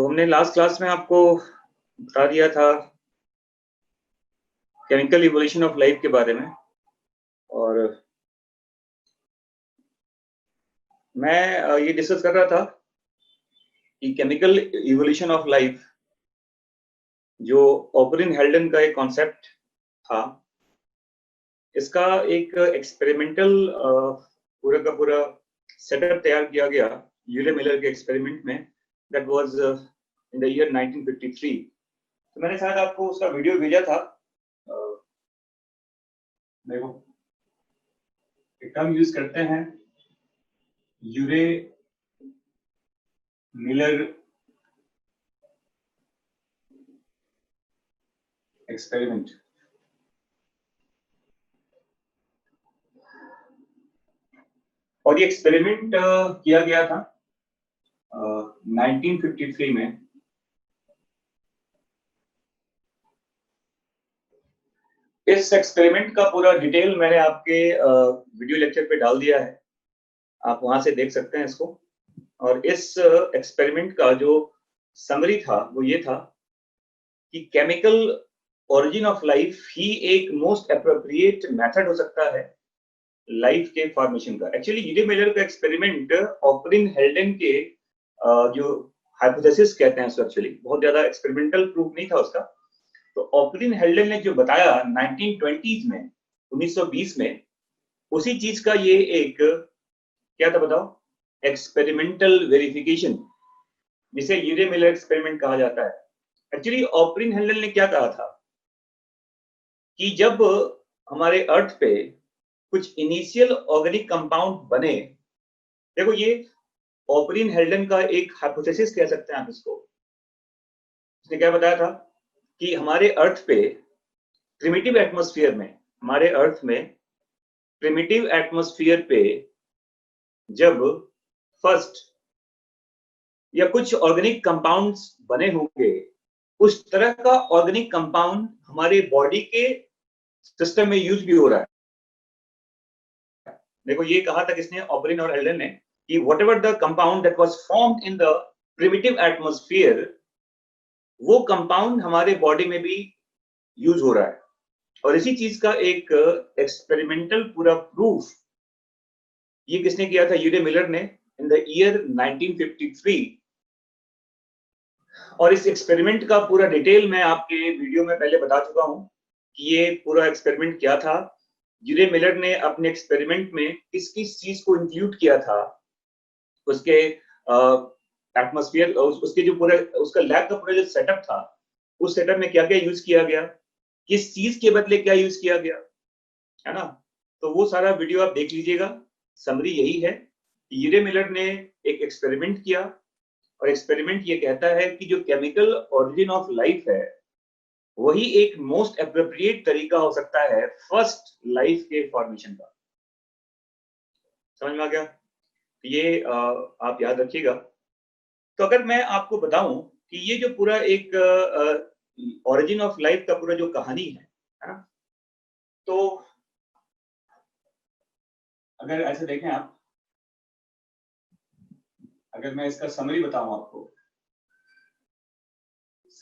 तो हमने last class में आपको बता दिया था केमिकल इवोल्यूशन ऑफ लाइफ के बारे में, और मैं ये डिस्कस कर रहा था कि केमिकल इवोल्यूशन ऑफ लाइफ जो ऑपरिन हेल्डन का एक कॉन्सेप्ट था, इसका एक एक्सपेरिमेंटल पूरा का पूरा सेटअप तैयार किया गया यूले मिलर के एक्सपेरिमेंट में। That was in the year 1953। तो मैंने शायद आपको उसका वीडियो भेजा था। देखो, एक टर्म यूज करते हैं यूरे मिलर एक्सपेरिमेंट। और ये एक्सपेरिमेंट किया गया था 1953 में। इस एक्सपेरिमेंट का पूरा डिटेल मैंने आपके वीडियो लेक्चर पे डाल दिया है, आप वहां से देख सकते हैं इसको। और इस एक्सपेरिमेंट का जो समरी था वो ये था कि केमिकल ओरिजिन ऑफ लाइफ ही एक मोस्ट एप्रोप्रिएट मेथड हो सकता है लाइफ के फॉर्मेशन का। एक्चुअली यूले मिलर का एक्सपेरिमेंट ऑपरिन हेल्डन के जो हाइपोथेसिस कहते हैं उसको, एक्चुअली बहुत ज्यादा एक्सपेरिमेंटल प्रूफ नहीं था उसका। तो ऑपरिन हेल्डन ने जो बताया 1920s में, 1920 में, उसी चीज का ये एक क्या था बताओ, एक्सपेरिमेंटल वेरिफिकेशन, जिसे यूले मिलर एक्सपेरिमेंट कहा जाता है। एक्चुअली ऑपरिन हेल्डन ने क्या कहा था कि जब हमारे अर्थ पे कुछ इनिशियल ऑर्गेनिक कंपाउंड बने, देखो ये ऑपरिन हेल्डन का एक हाइपोथेसिस कह सकते हैं आप इसको। उसने क्या बताया था कि हमारे अर्थ पे प्रिमिटिव एटमॉस्फेयर में, हमारे अर्थ में प्रिमिटिव एटमॉस्फेयर पे जब फर्स्ट या कुछ ऑर्गेनिक कंपाउंड्स बने होंगे, उस तरह का ऑर्गेनिक कंपाउंड हमारे बॉडी के सिस्टम में यूज भी हो रहा है। देखो ये कहा था किसने, ऑपरिन और हेल्डन ने, कि whatever the compound that was formed in the primitive atmosphere, वो कंपाउंड हमारे बॉडी में भी यूज हो रहा है। और इसी चीज का एक एक्सपेरिमेंटल पूरा प्रूफ ये किसने किया था, यूले मिलर ने, इन द ईयर 1953। और इस एक्सपेरिमेंट का पूरा डिटेल मैं आपके वीडियो में पहले बता चुका हूं कि ये पूरा एक्सपेरिमेंट क्या था। यूले मिलर ने अपने एक्सपेरिमेंट में किस किस चीज को इंक्लूड किया था, उसके एटमॉस्फेयर, उसके जो पूरा उसका लैब का पूरा जो सेटअप था, उस सेटअप में क्या क्या यूज किया गया, किस चीज के बदले क्या यूज किया गया, है ना। तो वो सारा वीडियो आप देख लीजिएगा। समरी यही है, यूले मिलर ने एक एक्सपेरिमेंट किया, और एक्सपेरिमेंट ये कहता है कि जो केमिकल ओरिजिन ऑफ लाइफ है, वही एक मोस्ट एप्रोप्रिएट तरीका हो सकता है फर्स्ट लाइफ के फॉर्मेशन का। समझ में आ गया? ये आप याद रखिएगा। तो अगर मैं आपको बताऊं कि ये जो पूरा एक ओरिजिन ऑफ लाइफ का पूरा जो कहानी है ना, तो अगर ऐसे देखें आप, अगर मैं इसका समरी बताऊं आपको,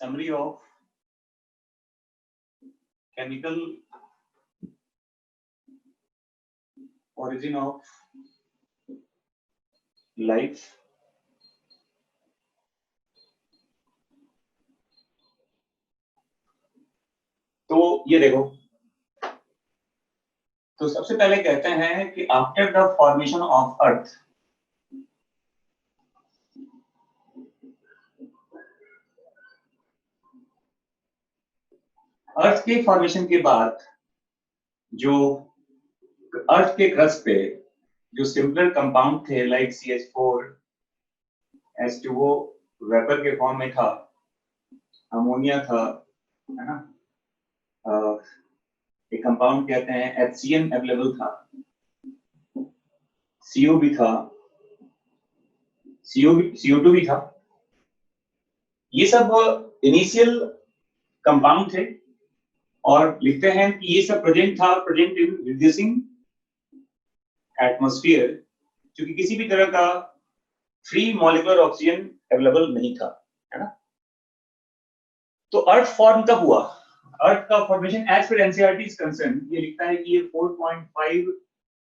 summary of chemical origin of life, तो ये देखो, तो सबसे पहले कहते हैं कि after the formation of earth, earth के फॉर्मेशन के बाद जो अर्थ के क्रस्ट पे जो सिंपलर कंपाउंड थे, लाइक CH4, H2O वेपर के फॉर्म में था, अमोनिया था, है ना, एक कंपाउंड कहते हैं HCN अवेलेबल था, CO भी था, CO2 भी था। ये सब इनिशियल कंपाउंड थे, और लिखते हैं कि ये सब प्रेजेंट इन रिड्यूसिंग एटमॉस्फेयर, क्योंकि किसी भी तरह का फ्री मॉलिक्यूलर ऑक्सीजन अवेलेबल नहीं था। है ना। तो अर्थ फॉर्म कब हुआ? अर्थ का फॉर्मेशन एज पर एनसीईआरटी इज कंसर्न, ये लिखता है कि ये 4.5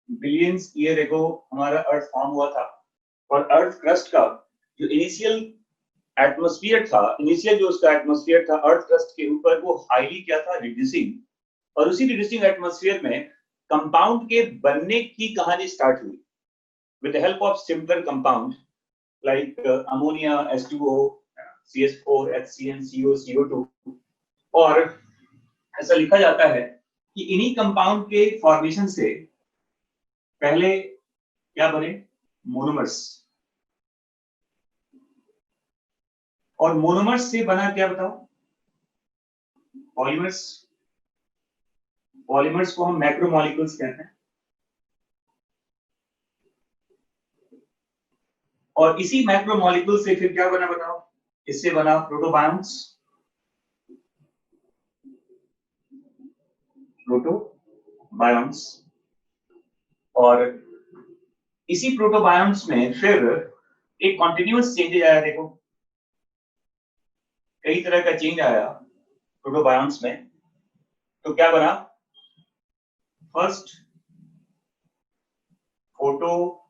बिलियन ईयर एगो हमारा अर्थ फॉर्म हुआ था। और अर्थ क्रस्ट का जो इनिशियल एटमॉस्फेयर था, इनिशियल जो उसका एटमॉस्फेयर था अर्थ क्रस्ट के ऊपर, वो हाईली क्या था, रिड्यूसिंग। और उसी रिड्यूसिंग एटमॉस्फेयर में कंपाउंड के बनने की कहानी स्टार्ट हुई with the help of simpler compound like ammonia, H2O, CH4, HCN, CO, CO2। और ऐसा लिखा जाता है कि इन्हीं कंपाउंड के फॉर्मेशन से पहले क्या बने, मोनोमर्स। और मोनोमर्स से बना क्या बताओ, पॉलीमर्स। पॉलीमर्स को हम मैक्रोमोलिक्यूल्स कहते हैं। और इसी मैक्रोमोलिक्यूल से फिर क्या बना बताओ, इससे बना प्रोटोबायोन्ट्स। प्रोटोबायोन्ट्स। और इसी प्रोटोबायोन्ट्स में फिर एक कॉन्टिन्यूअस चेंज आया, देखो कई तरह का चेंज आया प्रोटोबायोन्ट्स में। तो क्या बना, first photo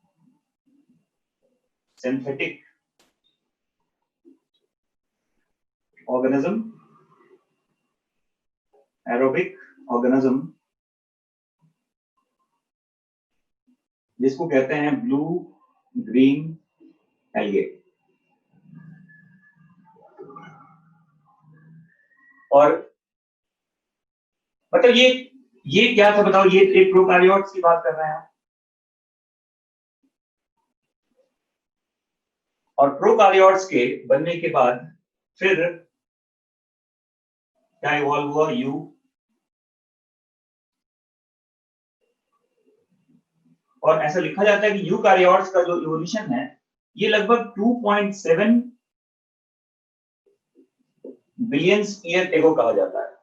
synthetic organism, aerobic organism, जिसको कहते हैं ब्लू ग्रीन एल्गे। और मतलब ये क्या था बताओ, ये एक प्रोकारियोट्स की बात कर रहे हैं। और प्रोकारियोट्स के बनने के बाद फिर क्या इवॉल्व हुआ, यू। और ऐसा लिखा जाता है कि यूकारियोट्स का जो इवोल्यूशन है ये लगभग 2.7 बिलियन ईयर एगो कहा जाता है।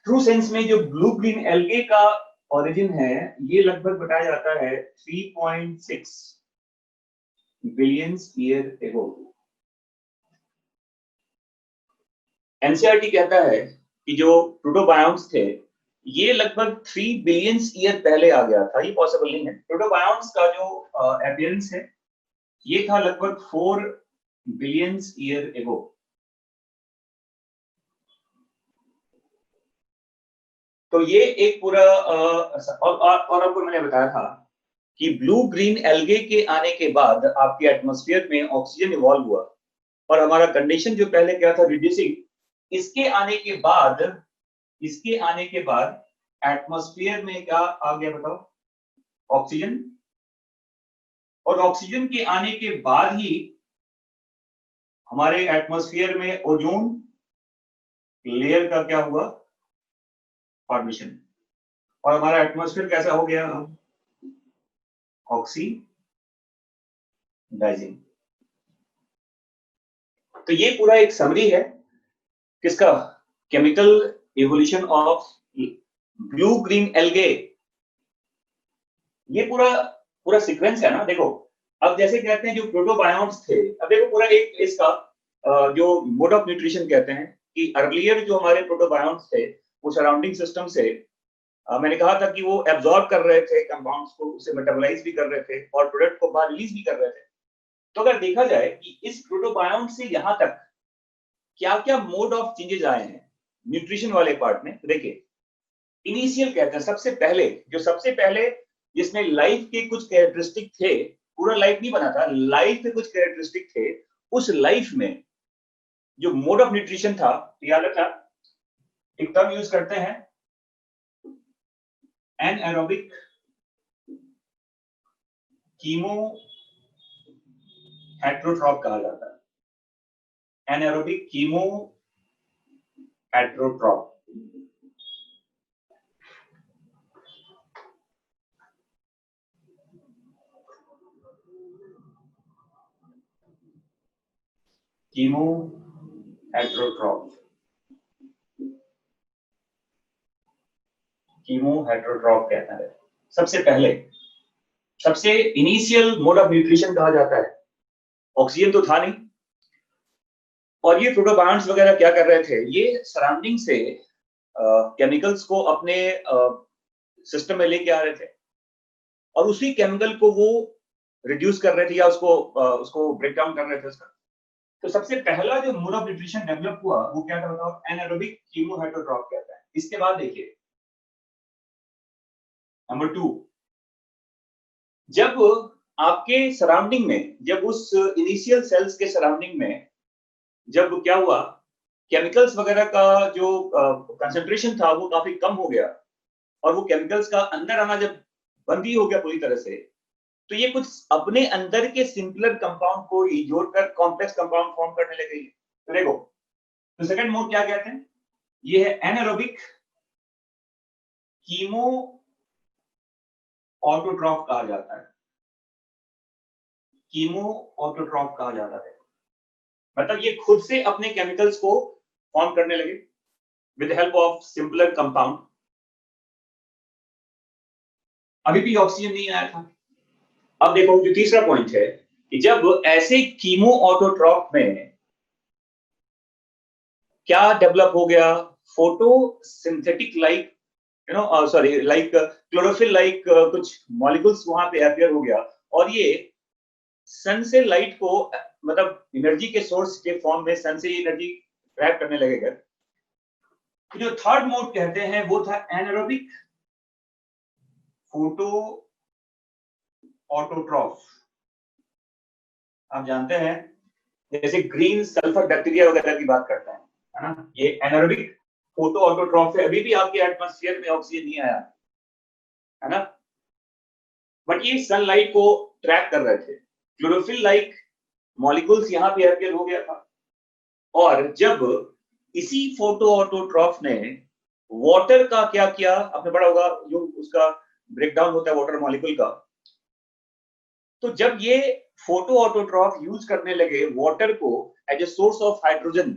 ट्रू सेंस में जो ब्लू ग्रीन एल्गे का ओरिजिन है ये लगभग बताया जाता है 3.6 बिलियन ईयर एगो। एनसीईआरटी कहता है कि जो प्रोटोबायोन्ट्स थे ये लगभग 3 बिलियन ईयर पहले आ गया था। ये पॉसिबल नहीं है। प्रोटोबायोन्ट्स का जो अपीयरेंस है ये था लगभग 4 बिलियन ईयर एगो। तो ये एक पूरा और आपको मैंने बताया था कि ब्लू ग्रीन एल्गे के आने के बाद आपके एटमॉस्फेयर में ऑक्सीजन इवॉल्व हुआ और हमारा कंडीशन जो पहले क्या था, रिड्यूसिंग। इसके आने के बाद एटमॉस्फेयर में क्या आ गया बताओ, ऑक्सीजन। और ऑक्सीजन के आने के बाद ही हमारे एटमॉस्फेयर में ओजोन लेयर का क्या हुआ, फॉर्मेशन। और हमारा एटमॉस्फेयर कैसा हो गया, ऑक्सीडाइजिंग। तो ये पूरा एक समरी है किसका, chemical evolution of blue green algae. ये पूरा सीक्वेंस है ना। देखो अब जैसे कहते हैं जो प्रोटोबायोन्ट्स थे, अब देखो पूरा एक इसका जो मोड ऑफ न्यूट्रिशन कहते हैं कि अर्लियर जो हमारे प्रोटोबायोन्ट्स थे वो सराउंडिंग सिस्टम से मैंने कहा था कि वो एब्जॉर्ब कर रहे थे कंपाउंड्स को, उसे मेटाबोलाइज भी कर रहे थे और प्रोडक्ट को बाहर रिलीज भी कर रहे थे। तो अगर देखा जाए कि इस प्रोटोबायोन्ट से यहां तक क्या क्या मोड ऑफ चेंजेस आए हैं न्यूट्रिशन वाले पार्ट में, देखिए इनिशियल कहते हैं सबसे पहले जिसमें लाइफ के कुछ कैरेक्टरिस्टिक थे, पूरा लाइफ नहीं बना था, लाइफ के कुछ कैरेक्टरिस्टिक थे। उस लाइफ में जो मोड ऑफ न्यूट्रिशन था, याद रखना एक टर्म यूज करते हैं एनएरोबिक कीमो हेट्रोट्रॉप कहा जाता है। Anaerobic chemo heterotroph. Chemo heterotroph, chemo heterotroph कहता है। सबसे इनिशियल मोड ऑफ न्यूट्रिशन कहा जाता है। ऑक्सीजन तो था नहीं, और ये प्रोटोबायंट्स वगैरह क्या कर रहे थे, ये सराउंडिंग से केमिकल्स को अपने सिस्टम में लेके आ रहे थे और उसी केमिकल को वो रिड्यूस कर रहे थे या उसको ब्रेक डाउन कर रहे थे उसका। तो सबसे पहला जो मोड ऑफ न्यूट्रिशन डेवलप हुआ वो क्या था बताओ, एनारोबिक कीमोहेटरोट्रॉफ कहता है। इसके बाद देखिए नंबर 2, जब आपके सराउंडिंग में, जब उस इनिशियल सेल्स के सराउंडिंग में जब क्या हुआ, केमिकल्स वगैरह का जो कंसंट्रेशन था वो काफी कम हो गया और वो केमिकल्स का अंदर आना जब बंद ही हो गया पूरी तरह से, तो ये कुछ अपने अंदर के सिंपलर कंपाउंड को ही जोड़कर कॉम्प्लेक्स कंपाउंड फॉर्म करने लगे। तो देखो, तो सेकंड मोड क्या कहते हैं, ये है एनारोबिक कीमो ऑटोट्रॉफ कहा जाता है। कीमो ऑटोट्रॉफ कहा जाता है, मतलब ये खुद से अपने केमिकल्स को फॉर्म करने लगे with help of simpler compound. अभी भी ऑक्सीजन नहीं आया था। अब देखो जो तीसरा पॉइंट है कि जब ऐसे कीमो ऑटोट्रॉफ में क्या डेवलप हो गया, photosynthetic like sorry like chlorophyll like कुछ मॉलिक्यूल्स वहां पे अपीयर हो गया और ये सन से लाइट को मतलब एनर्जी के सोर्स के फॉर्म में सन से एनर्जी ट्रैप करने लगेगा। जो थर्ड मोड कहते हैं वो था एनारोबिक फोटो ऑटोट्रॉफ। आप जानते हैं जैसे ग्रीन सल्फर बैक्टीरिया वगैरह की बात करते हैं, है ना, ये एनारोबिक फोटो ऑटोट्रॉफ है। अभी भी आपके एटमॉस्फेयर में ऑक्सीजन नहीं आया, है ना, बट ये सनलाइट को ट्रैप कर रहे थे। क्लोरोफिल लाइक मॉलिक्यूल्स यहाँ पे अपीयर हो गया था और जब इसी फोटो ऑटोट्रॉफ ने वाटर का क्या किया, आपने पढ़ा होगा जो उसका ब्रेकडाउन होता है वाटर मॉलिक्यूल का, तो जब ये फोटो ऑटोट्रॉफ यूज करने लगे वाटर को as a source of hydrogen,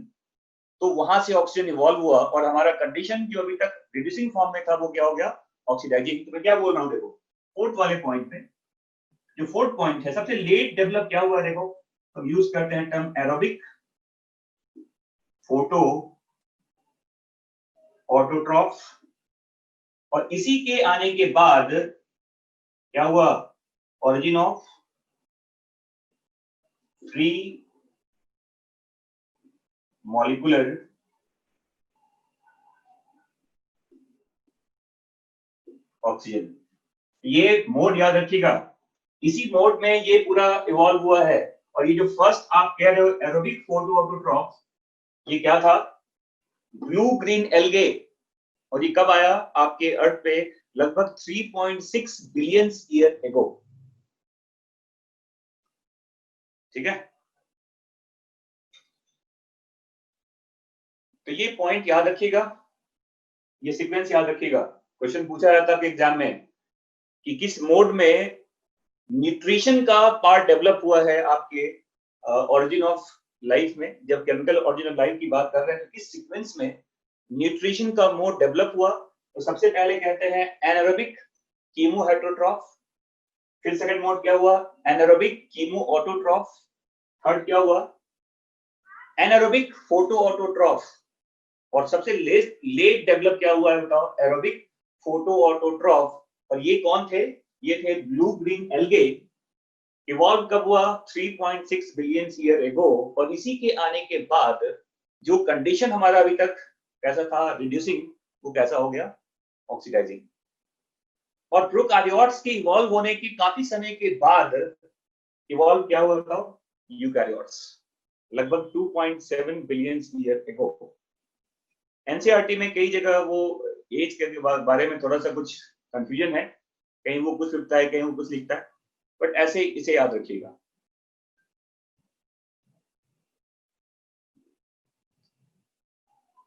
तो वहां से ऑक्सीजन इवॉल्व हुआ और हमारा कंडीशन जो अभी तक रिड्यूसिंग फॉर्म में था वो क्या हो गया, ऑक्सीडाइजिंग। तो मैं क्या बोल रहा हूँ, देखो फोर्थ वाले पॉइंट पे, जो फोर्थ पॉइंट है सबसे लेट डेवलप क्या हुआ, देखो हम यूज करते हैं टर्म एरोबिक फोटो ऑटोट्रॉफ और इसी के आने के बाद क्या हुआ, origin of free molecular oxygen. ये मोड याद रखिएगा, इसी मोड में ये पूरा इवॉल्व हुआ है। और ये जो फर्स्ट आप कह रहे हो एरोबिक फोटो ऑटोट्रॉफ, ये क्या था, ब्लू ग्रीन एल्गे, और ये कब आया आपके अर्थ पे, लगभग 3.6 बिलियन ईयर एगो। ठीक है, तो ये पॉइंट याद रखिएगा, ये सीक्वेंस याद रखिएगा। क्वेश्चन पूछा जाता है एग्जाम में कि किस मोड में न्यूट्रिशन का पार्ट डेवलप हुआ है आपके ओरिजिन ऑफ लाइफ में, जब केमिकल ओरिजिन ऑफ लाइफ की बात कर रहे हैं तो किस सीक्वेंस में न्यूट्रिशन का मोड डेवलप हुआ। तो सबसे पहले कहते हैं एनारोबिक कीमो हेटरोट्रॉफ, फिर सेकंड मोड क्या हुआ, एनारोबिक कीमो ऑटोट्रॉफ, थर्ड क्या हुआ, एनारोबिक फोटो ऑटोट्रॉफ, और सबसे लेट डेवलप क्या हुआ है बताओ, एरोबिक फोटो ऑटोट्रॉफ। और ये कौन थे, ये थे ब्लू ग्रीन एल्गे। इवॉल्व कब हुआ, 3.6 बिलियन ईयर एगो। और इसी के आने के बाद जो कंडीशन हमारा अभी तक कैसा था, रिड्यूसिंग, वो कैसा हो गया, ऑक्सीडाइजिंग। और प्रोकार्योट्स के इवॉल्व होने के काफी समय के बाद इवॉल्व क्या हुआ बताओ, यूकैरियोट्स, लगभग 2.7 बिलियन ईयर एगो। एनसीईआरटी में कई जगह वो एज के बारे में थोड़ा सा कुछ कंफ्यूजन है, कहीं वो कुछ लिखता है कहीं वो कुछ लिखता है, बट ऐसे इसे याद रखिएगा।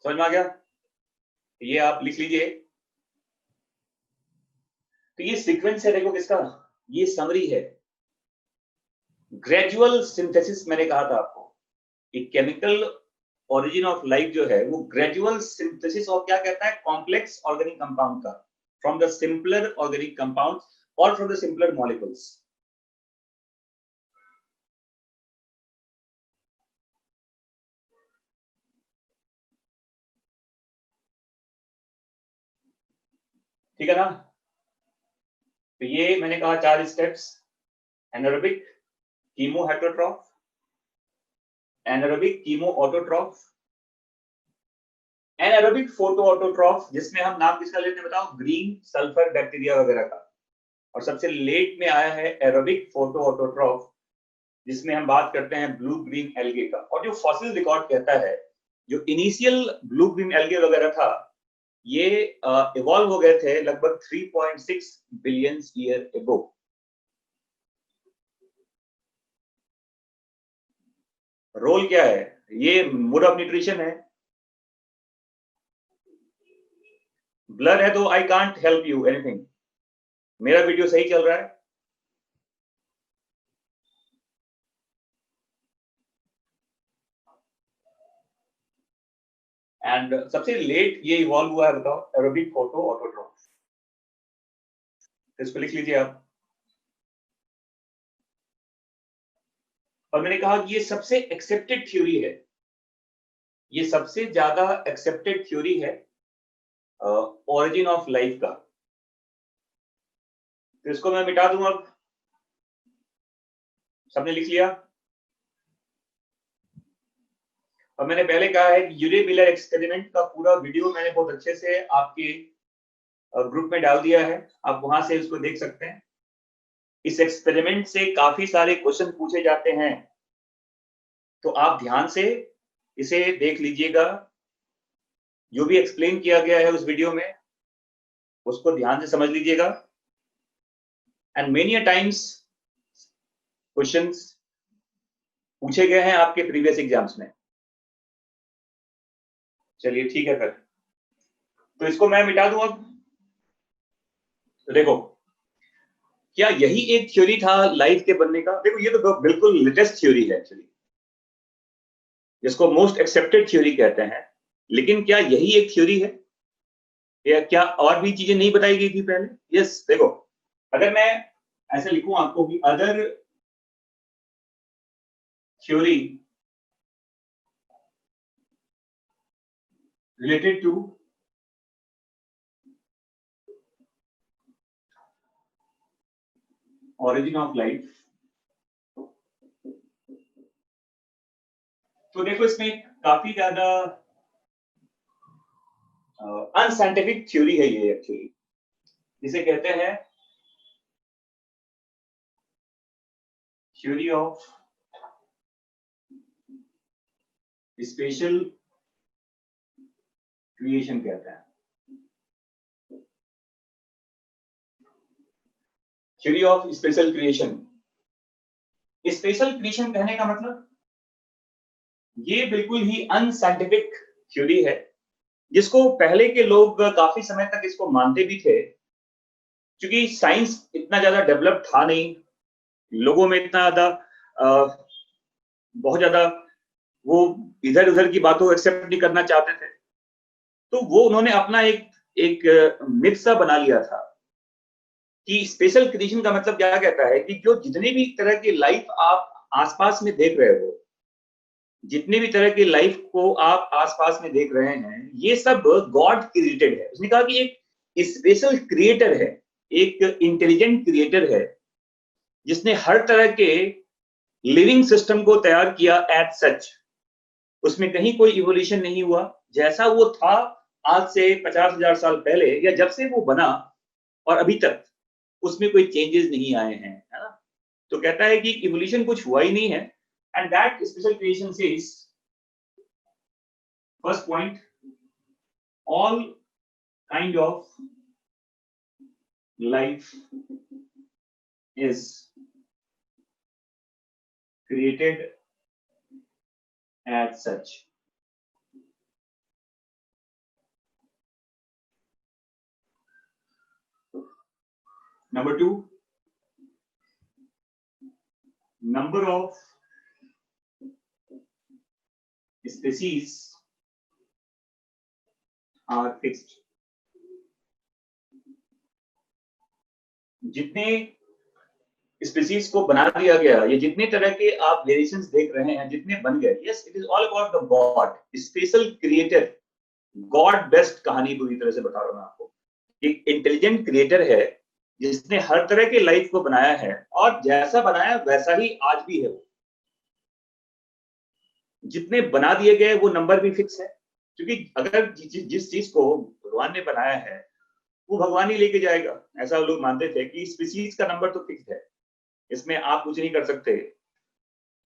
समझ में आ गया, ये आप लिख लीजिए। तो ये सीक्वेंस है देखो किसका, ये समरी है। ग्रेजुअल सिंथेसिस मैंने कहा था आपको कि केमिकल ओरिजिन ऑफ लाइफ जो है वो ग्रेजुअल सिंथेसिस और क्या कहता है, कॉम्प्लेक्स ऑर्गेनिक कंपाउंड का, from the simpler organic compound और फ्रॉम द सिंपलर मॉलिक्यूल्स। ठीक है ना? तो ये मैंने कहा 4 steps: anaerobic, chemo heterotroph, anaerobic chemo autotroph, anaerobic photo autotroph, जिसमें हम नाम किसका लेते हैं बताओ? ग्रीन सल्फर बैक्टीरिया वगैरह का। और सबसे लेट में आया है एरोबिक फोटो ऑटोट्रॉफ, जिसमें हम बात करते हैं ब्लू ग्रीन एल्गे का। और जो फॉसिल रिकॉर्ड कहता है, जो इनिशियल ब्लू ग्रीन एल्गे वगैरह था, ये इवॉल्व हो गए थे लगभग 3.6 बिलियन ईयर एगो। रोल क्या है? ये मोड ऑफ न्यूट्रिशन है। ब्लर है तो I can't help you anything. मेरा वीडियो सही चल रहा है? एंड सबसे लेट ये इवॉल्व हुआ है बताओ? Aerobic photo autotroph. इसको लिख लीजिए आप। और मैंने कहा कि ये सबसे एक्सेप्टेड थ्योरी है, ये सबसे ज्यादा एक्सेप्टेड थ्योरी है ओरिजिन ऑफ लाइफ का। तो इसको मैं मिटा दूं अब। सबने लिख लिया? और मैंने पहले कहा है कि यूरे मिलर एक्सपेरिमेंट का पूरा वीडियो मैंने बहुत अच्छे से आपके ग्रुप में डाल दिया है, आप वहां से इसको देख सकते हैं। इस एक्सपेरिमेंट से काफी सारे क्वेश्चन पूछे जाते हैं, तो आप ध्यान से इसे देख लीजिएगा। जो भी एक्सप्लेन किया गया है उस वीडियो में, उसको ध्यान से समझ लीजिएगा। And many a times questions पूछे गए हैं आपके प्रीवियस एग्जाम्स में। चलिए ठीक है फिर, तो इसको मैं मिटा दूं अब। तो देखो, क्या यही एक थ्योरी था लाइफ के बनने का? देखो, ये तो बिल्कुल लेटेस्ट थ्योरी है एक्चुअली, जिसको मोस्ट एक्सेप्टेड थ्योरी कहते हैं। लेकिन क्या यही एक थ्योरी है, या क्या और भी चीजें नहीं बताई गई थी पहले? यस, देखो, अगर मैं ऐसे लिखूं आपको कि other theory related to origin of life, तो देखो इसमें काफी ज्यादा अनसाइंटिफिक थ्योरी है ये एक्चुअली, जिसे कहते हैं थ्योरी ऑफ स्पेशल क्रिएशन कहते हैं। Theory of special creation. Special creation कहने का मतलब, ये बिल्कुल ही अनसाइंटिफिक थ्योरी है, जिसको पहले के लोग काफी समय तक इसको मानते भी थे, क्योंकि साइंस इतना ज्यादा डेवलप था नहीं, लोगों में इतना ज्यादा बहुत ज्यादा वो इधर उधर की बातों को एक्सेप्ट नहीं करना चाहते थे। तो वो उन्होंने अपना एक एक मिथ सा बना लिया था कि स्पेशल क्रिएशन का मतलब क्या कहता है कि जो जितने भी तरह की लाइफ आप आसपास में देख रहे हो, जितने भी तरह की लाइफ को आप आसपास में देख रहे हैं, ये सब गॉड क्रिएटेड है। उसने कहा कि एक स्पेशल क्रिएटर है, एक इंटेलिजेंट क्रिएटर है, जिसने हर तरह के लिविंग सिस्टम को तैयार किया एट सच। उसमें कहीं कोई इवोल्यूशन नहीं हुआ, जैसा वो था आज से 50,000 साल पहले या जब से वो बना और अभी तक उसमें कोई चेंजेस नहीं आए हैं, है ना? तो कहता है कि इवोल्यूशन कुछ हुआ ही नहीं है। And that special creation says, first point, all kind of life is created as such. Number two, number of species are fixed. जितने स्पीसीज को बना दिया गया, ये जितने तरह के आप वेरिएशंस देख रहे हैं, जितने बन गए, yes, it is all about the God, special creator, God best कहानी पूरी तरह से बता रहा हूं मैं आपको। एक इंटेलिजेंट क्रिएटर है जिसने हर तरह के लाइफ को बनाया है और जैसा बनाया वैसा ही आज भी है वो। जितने बना दिए गए वो नंबर भी फिक्स है, क्योंकि अगर जिस चीज को भगवान ने बनाया है वो भगवान ही लेके जाएगा। ऐसा लोग मानते थे कि स्पीसीज का नंबर तो फिक्स है, इसमें आप कुछ नहीं कर सकते।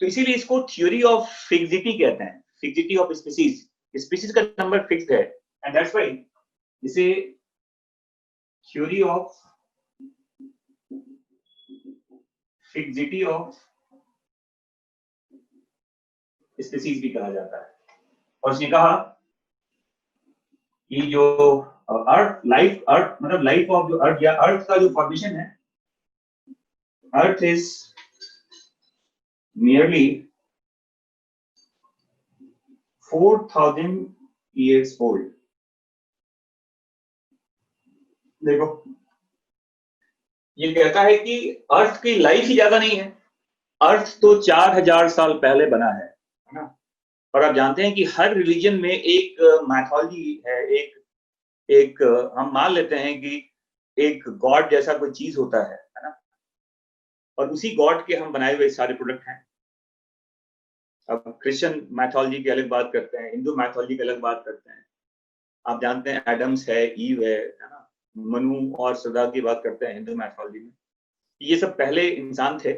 तो इसीलिए इसको थ्योरी ऑफ फिक्सिटी कहते हैं, फिक्सिटी ऑफ स्पीसीज। स्पीसीज का नंबर फिक्स्ड है एंड दैट्स व्हाई इसे theory of fixity of species भी कहा जाता है। और उसने कहा कि जो अर्थ लाइफ, अर्थ मतलब लाइफ ऑफ जो अर्थ या अर्थ का जो फॉर्मेशन है, earth is nearly 4000 years old। देखो ये कहता है कि अर्थ की लाइफ ही ज्यादा नहीं है, अर्थ तो 4000 साल पहले बना है ना। और आप जानते हैं कि हर रिलीजन में एक मैथोलॉजी है, एक एक हम मान लेते हैं कि एक गॉड जैसा कोई चीज होता है ना, और उसी गॉड के हम बनाए हुए सारे प्रोडक्ट हैं। अब क्रिश्चियन मैथोलॉजी की अलग बात करते हैं, हिंदू मैथोलॉजी की अलग बात करते हैं। आप जानते हैं एडम्स है, ईव है ना, मनु और सदा की बात करते हैं हिंदू मैथोलॉजी में। ये सब पहले इंसान थे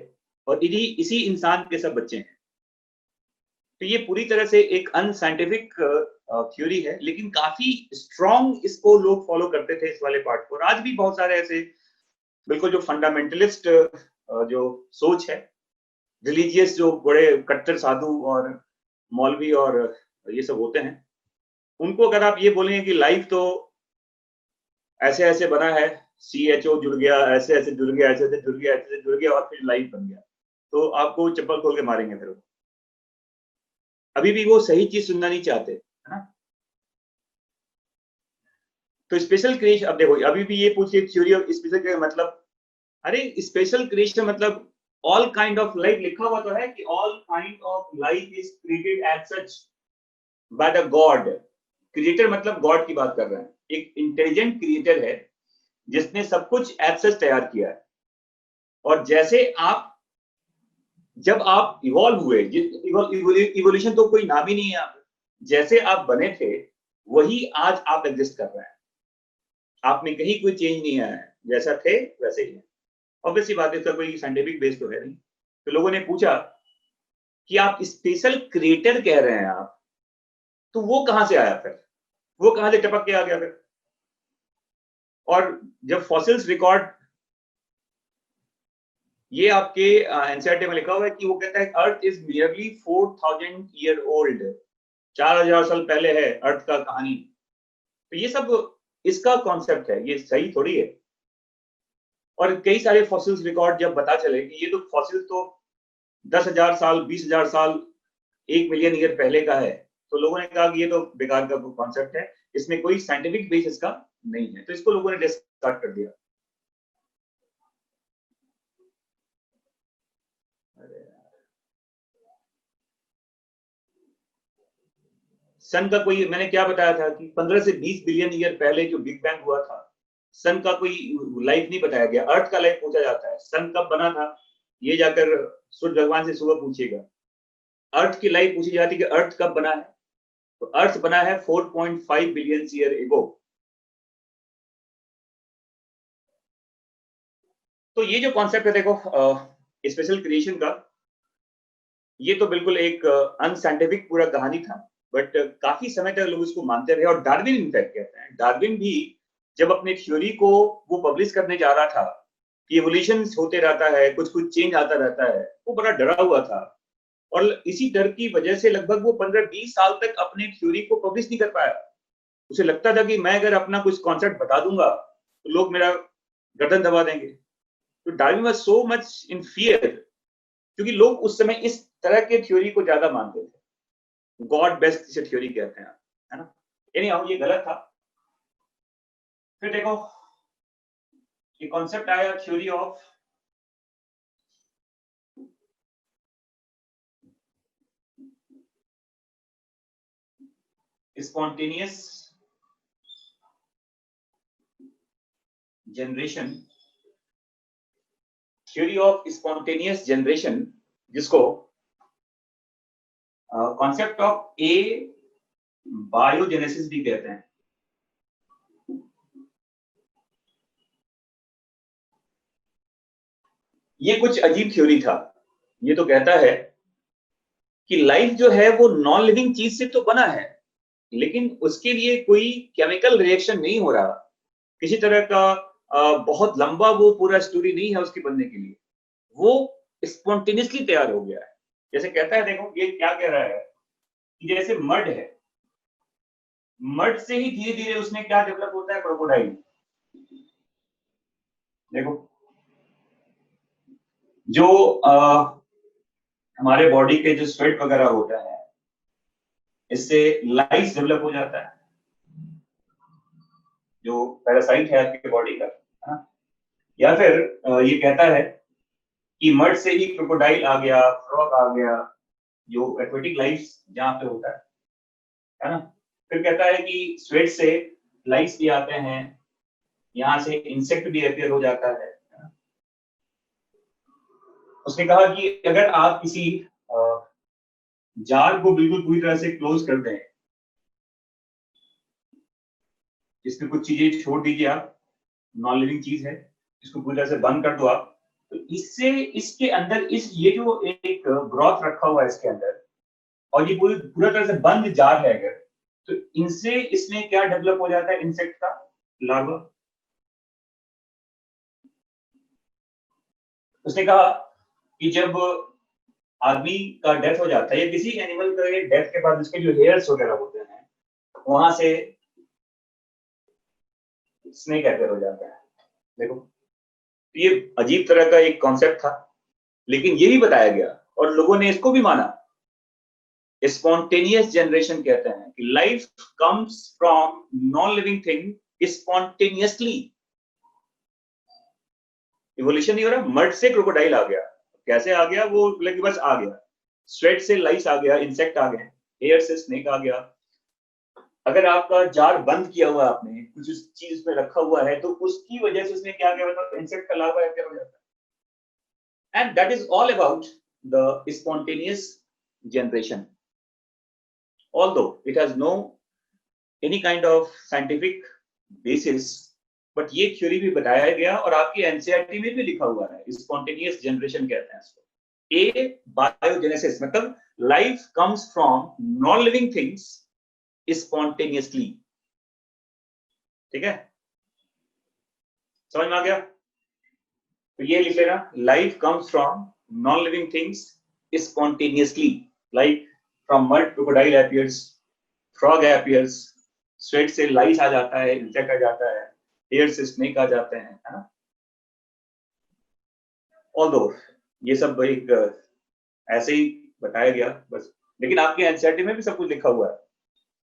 और इसी इंसान के सब बच्चे हैं। तो ये पूरी तरह से एक अनसाइंटिफिक थ्योरी है, लेकिन काफी स्ट्रॉन्ग इसको लोग फॉलो करते थे इस वाले पार्ट को। और आज भी बहुत सारे ऐसे बिल्कुल जो फंडामेंटलिस्ट जो सोच है, रिलीजियस जो बड़े कट्टर साधु और मौलवी और ये सब होते हैं, उनको अगर आप ये बोलेंगे कि लाइफ तो ऐसे ऐसे बना है, CHO जुड़ गया, ऐसे ऐसे जुड़ गया, ऐसे ऐसे जुड़ गया, ऐसे ऐसे जुड़ गया और फिर लाइफ बन गया, तो आपको चप्पल खोल के मारेंगे फिर वो। अभी भी वो सही चीज सुनना नहीं चाहते, है ना। तो स्पेशल क्रिएशन, अब देखो अभी भी ये पूछिए थ्योरी ऑफ स्पेशल क्रिएशन मतलब, अरे स्पेशल क्रिएशन मतलब ऑल काइंड ऑफ लाइफ, लिखा हुआ तो है कि all kind of life is created as such by the god. Creator मतलब गॉड की बात कर रहे हैं, एक इंटेलिजेंट क्रिएटर है जिसने सब कुछ एज सच तैयार किया है। और जैसे आप, जब आप इवॉल्व हुए, इवोल्यूशन तो कोई नाम ही नहीं है, आप जैसे आप बने थे वही आज आप एग्जिस्ट कर रहे हैं। आप में कहीं कोई चेंज नहीं आया है, जैसा थे वैसे ही है। ऑब्वियसली बात है, इसका कोई साइंटिफिक बेस तो है नहीं। तो लोगों ने पूछा कि आप स्पेशल क्रिएटर कह रहे हैं आप, तो वो कहां से आया फिर, वो कहां से टपक के आ गया फिर। और जब फॉसिल्स रिकॉर्ड, ये आपके एनसीईआरटी में लिखा हुआ है कि वो कहता है earth is nearly 4000 year old, 4000 साल पहले है अर्थ का कहानी। तो ये सब इसका कॉन्सेप्ट है, ये सही थोड़ी है। और कई सारे फॉसिल्स रिकॉर्ड जब पता चले कि ये तो फॉसिल तो 10,000 साल, 20,000 साल, 1 मिलियन ईयर पहले का है, तो लोगों ने कहा कि ये तो बेकार का कॉन्सेप्ट है, इसमें कोई साइंटिफिक बेस इसका नहीं है, तो इसको लोगों ने डिस्कार्ड कर दिया। सन का कोई, मैंने क्या बताया था कि 15 से 20 बिलियन ईयर पहले जो बिग बैंग हुआ था, सन का कोई लाइफ नहीं बताया गया। अर्थ का लाइफ पूछा जाता है, सन कब बना था ये जाकर सूर्य भगवान से सुबह पूछिएगा। अर्थ की लाइफ पूछी जाती है कि अर्थ कब बना है, तो अर्थ बना है 4.5 बिलियन ईयर एगो। तो ये जो कॉन्सेप्ट है देखो स्पेशल क्रिएशन का, ये तो बिल्कुल एक अनसाइंटिफिक पूरा कहानी था, बट काफी समय तक लोग इसको मानते रहे। और डार्विन इनफैक्ट कहते हैं, डार्विन भी जब अपने थ्योरी को वो पब्लिश करने जा रहा था कि एवोल्यूशन होते रहता है, कुछ कुछ चेंज आता रहता है, वो बड़ा डरा हुआ था। और इसी डर की वजह से लगभग वो 15-20 साल तक अपने थ्योरी को पब्लिश नहीं कर पाया। उसे लगता था कि मैं अगर अपना कुछ कॉन्सेप्ट बता दूंगा तो लोग मेरा गर्दन दबा देंगे। तो Darwin was so much in fear, क्योंकि लोग उस समय इस तरह के थ्योरी को ज्यादा मानते थे, गॉड बेस्ट जिसे थ्योरी कहते हैं, है ना। यानी हम, ये गलत था। फिर देखो ये कॉन्सेप्ट आया theory of spontaneous generation, theory of spontaneous generation, जिसको कॉन्सेप्ट ऑफ ए बायोजेनेसिस भी कहते हैं। ये कुछ अजीब थ्योरी था। ये तो कहता है कि लाइफ जो है वो नॉन लिविंग चीज से तो बना है, लेकिन उसके लिए कोई केमिकल रिएक्शन नहीं हो रहा, किसी तरह का बहुत लंबा वो पूरा स्टोरी नहीं है उसके बनने के लिए, वो स्पॉन्टेनियसली तैयार हो गया है। जैसे कहता है, देखो ये क्या कह रहा है कि जैसे मड है, मड से ही धीरे धीरे उसमें क्या डेवलप होता है, क्रोकोडाइल। देखो जो हमारे बॉडी के जो स्वेट वगैरह होता है, इससे लाइस डेवलप हो जाता है, जो पैरासाइट है आपके बॉडी का, है ना। या फिर ये कहता है कि मड से ही क्रोकोडाइल आ गया, फ्रॉग आ गया, जो एक्वेटिक लाइफ जहाँ पे होता है ना। फिर कहता है कि स्वेट से लाइस भी आते हैं, यहाँ से इंसेक्ट भी अपियर हो जाता है ना? उसने कहा कि अगर आप किसी जार को बिल्कुल पूरी तरह से क्लोज कर दें, इसमें कुछ चीजें छोड़ दीजिए आप, नॉन लिविंग चीज है, इसको पूरी तरह से बंद कर दो आप, तो इससे इसके अंदर इस ये जो एक ब्रॉथ रखा हुआ है इसके अंदर, और ये पूरा तरह से बंद जार है अगर, तो इनसे इसमें क्या डेवलप हो जाता है, इंसेक्ट का लार्वा। उसने कहा कि जब आदमी का डेथ हो जाता है या किसी एनिमल का डेथ के बाद उसके जो हेयर्स वगैरह होते हैं, वहां से स्नेक अपियर हो जाता है। देखो ये अजीब तरह का एक कॉन्सेप्ट था, लेकिन ये भी बताया गया और लोगों ने इसको भी माना। स्पॉन्टेनियस जनरेशन कहते हैं कि life comes from non living thing spontaneously. Evolution नहीं हो रहा, मड से क्रोकोडाइल आ गया, कैसे आ गया वो, लेकिन बस आ गया। स्वेट से लाइस आ गया, इंसेक्ट आ गए, एयर से स्नेक आ गया। अगर आपका जार बंद किया हुआ आपने कुछ उस चीज में रखा हुआ है, तो उसकी वजह से उसने क्या किया, मतलब इंसेक्ट का लार्वा क्या हो जाता है। And that is all about the spontaneous generation, although it has no any kind of scientific basis, but ये थ्योरी भी बताया गया और आपकी एनसीईआरटी में भी लिखा हुआ है। स्पॉन्टेनियस जनरेशन कहते हैं इसको। ए बायोजेनेसिस मतलब life comes from non living things spontaneously. ठीक है, समझ में आ गया? तो ये लिख लेना, life comes from non living things spontaneously, like from mud crocodile appears, frog appears, sweat से लाइस आ जाता है, इंसेक्ट आ जाता है, एयर से स्नेक आ जाते हैं, है ना। ऑल्दो ये सब एक ऐसे ही बताया गया बस, लेकिन आपके एनसीईआरटी में भी सब कुछ लिखा हुआ है,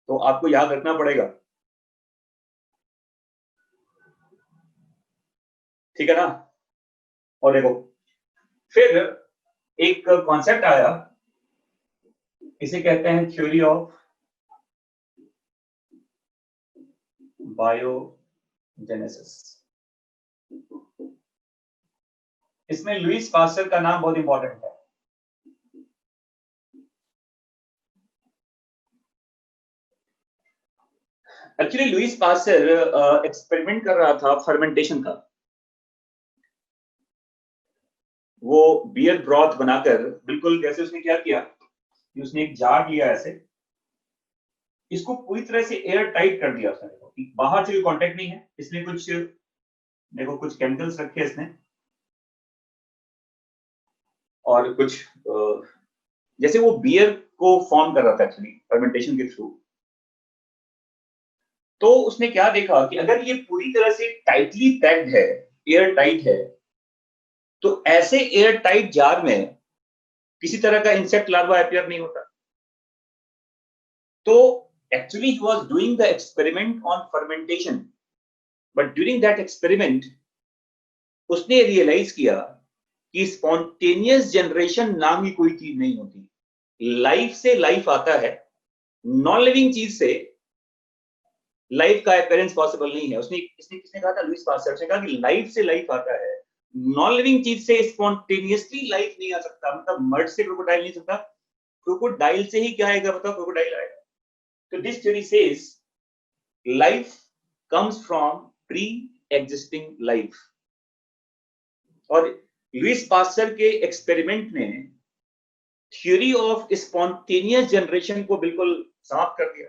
तो आपको याद रखना पड़ेगा। ठीक है ना। और देखो फिर एक कॉन्सेप्ट आया, इसे कहते हैं थ्योरी ऑफ बायोजेनेसिस। इसमें लुईस पास्चर का नाम बहुत इंपॉर्टेंट है। एक्चुअली लुईस पास्चर एक्सपेरिमेंट कर रहा था फर्मेंटेशन का। वो बियर ब्रॉथ बनाकर, बिल्कुल जैसे उसने क्या किया कि उसने एक जार लिया ऐसे, इसको पूरी तरह से एयर टाइट कर दिया उसने, देखो बाहर से कोई कांटेक्ट नहीं है, इसमें कुछ देखो कुछ केमिकल्स रखे इसने और कुछ जैसे वो बियर को फॉर्म कर रहा था एक्चुअली फर्मेंटेशन के थ्रू। तो उसने क्या देखा कि अगर ये पूरी तरह से टाइटली पैक्ड है, एयर टाइट है, तो ऐसे एयर टाइट जार में किसी तरह का इंसेक्ट लार्वा अपीयर नहीं होता। तो actually he was doing the experiment on fermentation, but during that experiment उसने रियलाइज किया कि स्पॉन्टेनियस जनरेशन नाम की कोई चीज नहीं होती। लाइफ से लाइफ आता है, नॉन लिविंग चीज से लाइफ का अपीयरेंस पॉसिबल नहीं है। इसने किसने कहा था? लुईस पास्चर ने कहा कि लाइफ से लाइफ आता है, नॉन लिविंग चीज से स्पॉन्टेनियसली लाइफ नहीं आ सकता। मतलब मर्ड से क्रोकोडाइल नहीं सकता, क्रोकोडाइल से ही क्या आएगा बताओ? क्रोकोडाइल आएगा। तो this theory says life comes from pre existing life. और लुईस पास्चर के एक्सपेरिमेंट ने थ्योरी ऑफ स्पॉन्टेनियस जनरेशन को बिल्कुल समाप्त कर दिया।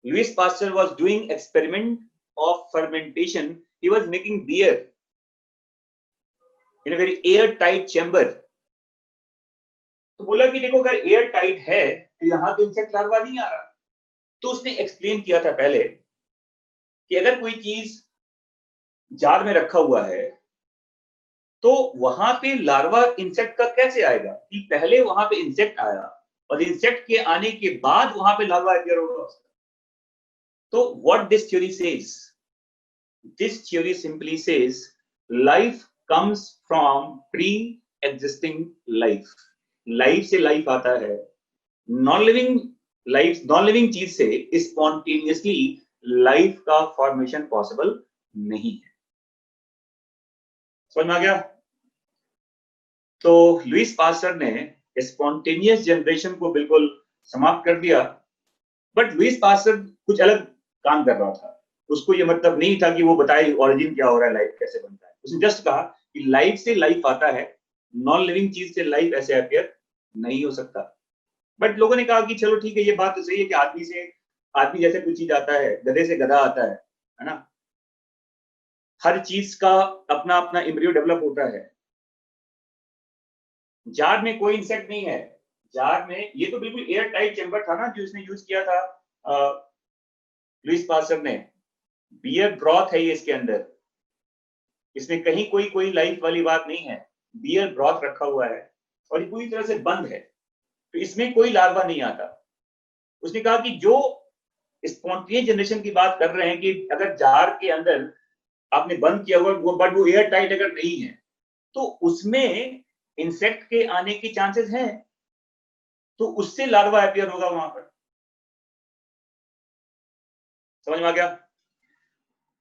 Louis Pasteur was doing experiment of fermentation. He was making beer in a very airtight chamber. तो बोला कि देखो अगर एयर टाइट है तो यहां तो इंसेक्ट लार्वा नहीं आ रहा। तो उसने एक्सप्लेन किया था पहले कि अगर कोई चीज जार में रखा हुआ है तो वहां पे लार्वा इंसेक्ट का कैसे आएगा? कि पहले वहां पे इंसेक्ट आया और इंसेक्ट के आने के बाद वहां पे लार्वा अपीयर होगा। तो what this theory says? This theory simply says life comes from pre-existing life. Life से life आता है, नॉन लिविंग चीज से स्पॉन्टेनियसली लाइफ का फॉर्मेशन पॉसिबल नहीं है। समझ में आ गया? तो लुईस पास्चर ने स्पॉन्टेनियस जनरेशन को बिल्कुल समाप्त कर दिया। बट लुईस पास्चर कुछ अलग काम कर रहा था। उसको ये मतलब नहीं था कि वो बताए ओरिजिन क्या हो रहा है, लाइफ कैसे बनता है। उसने जस्ट कहा कि लाइफ से लाइफ आता है, नॉन लिविंग चीज से लाइफ ऐसे अपीयर नहीं हो सकता। बट लोगों ने कहा कि चलो ठीक है, ये बात तो सही है कि आदमी जैसे कोई चीज आता है, गधे से गधा आता है ना। हर चीज का अपना अपना एम्ब्रियो डेवलप होता है। जार में कोई इंसेक्ट नहीं है। जार में ये तो बिल्कुल एयर टाइट चैम्बर था ना जो इसने यूज किया था लुईस पास्चर ने। बियर ब्रॉथ है ये इसके अंदर, इसमें कहीं कोई लाइफ वाली बात नहीं है। बियर ब्रॉथ रखा हुआ है और ये पूरी तरह से बंद है, तो इसमें कोई लार्वा नहीं आता। उसने कहा कि जो स्पॉन्टेनियस जनरेशन की बात कर रहे हैं कि अगर जार के अंदर आपने बंद किया हुआ बट वो एयर टाइट अगर नहीं है तो उसमें इंसेक्ट के आने के चांसेस हैं, तो उससे लार्वा अपीयर होगा वहां पर। समझ में आ गया?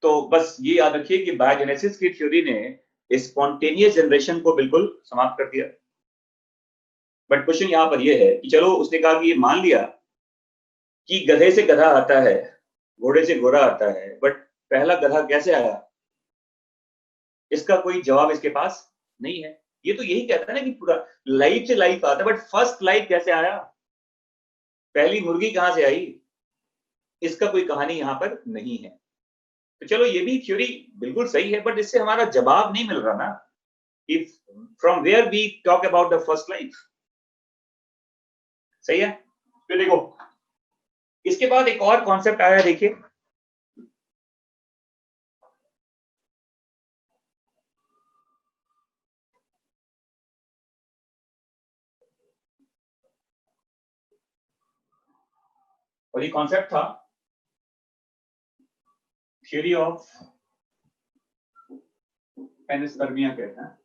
तो बस ये याद रखिए कि बायोजेनेसिस की थ्योरी ने स्पॉन्टेनियस जनरेशन को बिल्कुल समाप्त कर दिया। बट क्वेश्चन यहां पर ये है कि चलो उसने कहा कि ये मान लिया कि गधे से गधा आता है, घोड़े से घोड़ा आता है, बट पहला गधा कैसे आया? इसका कोई जवाब इसके पास नहीं है। ये तो यही कहता है ना कि पूरा लाइफ से लाइफ आता है, बट फर्स्ट लाइफ कैसे आया? पहली मुर्गी कहां से आई? इसका कोई कहानी यहां पर नहीं है। तो चलो ये भी थ्योरी बिल्कुल सही है, बट इससे हमारा जवाब नहीं मिल रहा ना। If from where we talk about the first life. सही है? तो देखो इसके बाद एक और कॉन्सेप्ट आया, देखिए। और ये कॉन्सेप्ट था थ्योरी ऑफ पेनिस्पर्मिया कहते हैं।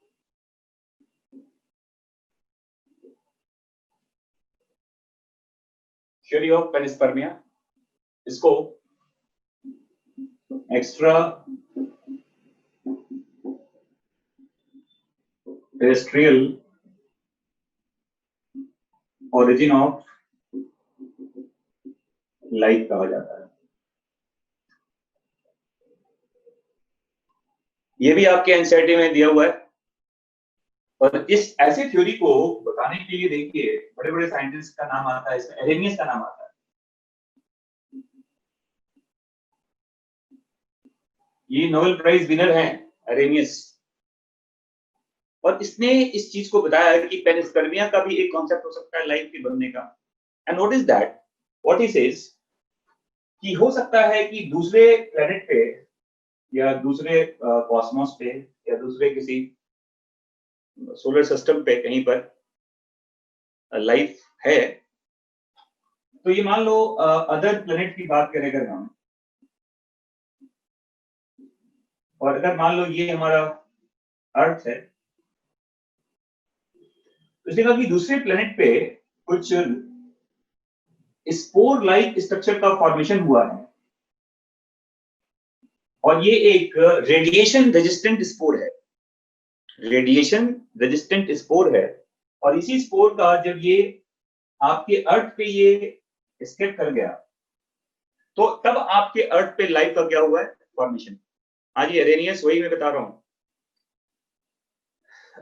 थ्योरी ऑफ पेनिस्पर्मिया, इसको extra terrestrial origin of life कहा जाता है। ये भी आपके एनसीईआरटी में दिया हुआ है। और इस ऐसी थ्योरी को बताने के लिए देखिए बड़े बड़े साइंटिस्ट का नाम आता है, इसमें एरेनियस का नाम आता है। ये नोबेल प्राइज विनर हैं एरेनियस, और इसने इस चीज को बताया कि पेनिस्पर्मिया का भी एक कॉन्सेप्ट हो सकता है लाइफ के बनने का। And what is that? What he says कि हो सकता है कि दूसरे प्लेनेट पे या दूसरे कॉस्मोस पे या दूसरे किसी सोलर सिस्टम पे कहीं पर लाइफ है। तो ये मान लो अदर प्लेनेट की बात करें अगर हम, और अगर मान लो ये हमारा अर्थ है, तो इसने कहा कि दूसरे प्लेनेट पे कुछ स्पोर लाइक स्ट्रक्चर का फॉर्मेशन हुआ है। और ये एक रेडिएशन रेजिस्टेंट स्पोर है, रेडिएशन रेजिस्टेंट स्पोर है। और इसी स्पोर का जब ये आपके अर्थ पे ये एस्केप कर गया, तो तब आपके अर्थ पे लाइफ का क्या हुआ है, फॉर्मेशन। हाँ जी, अरेनियस वही मैं बता रहा हूँ,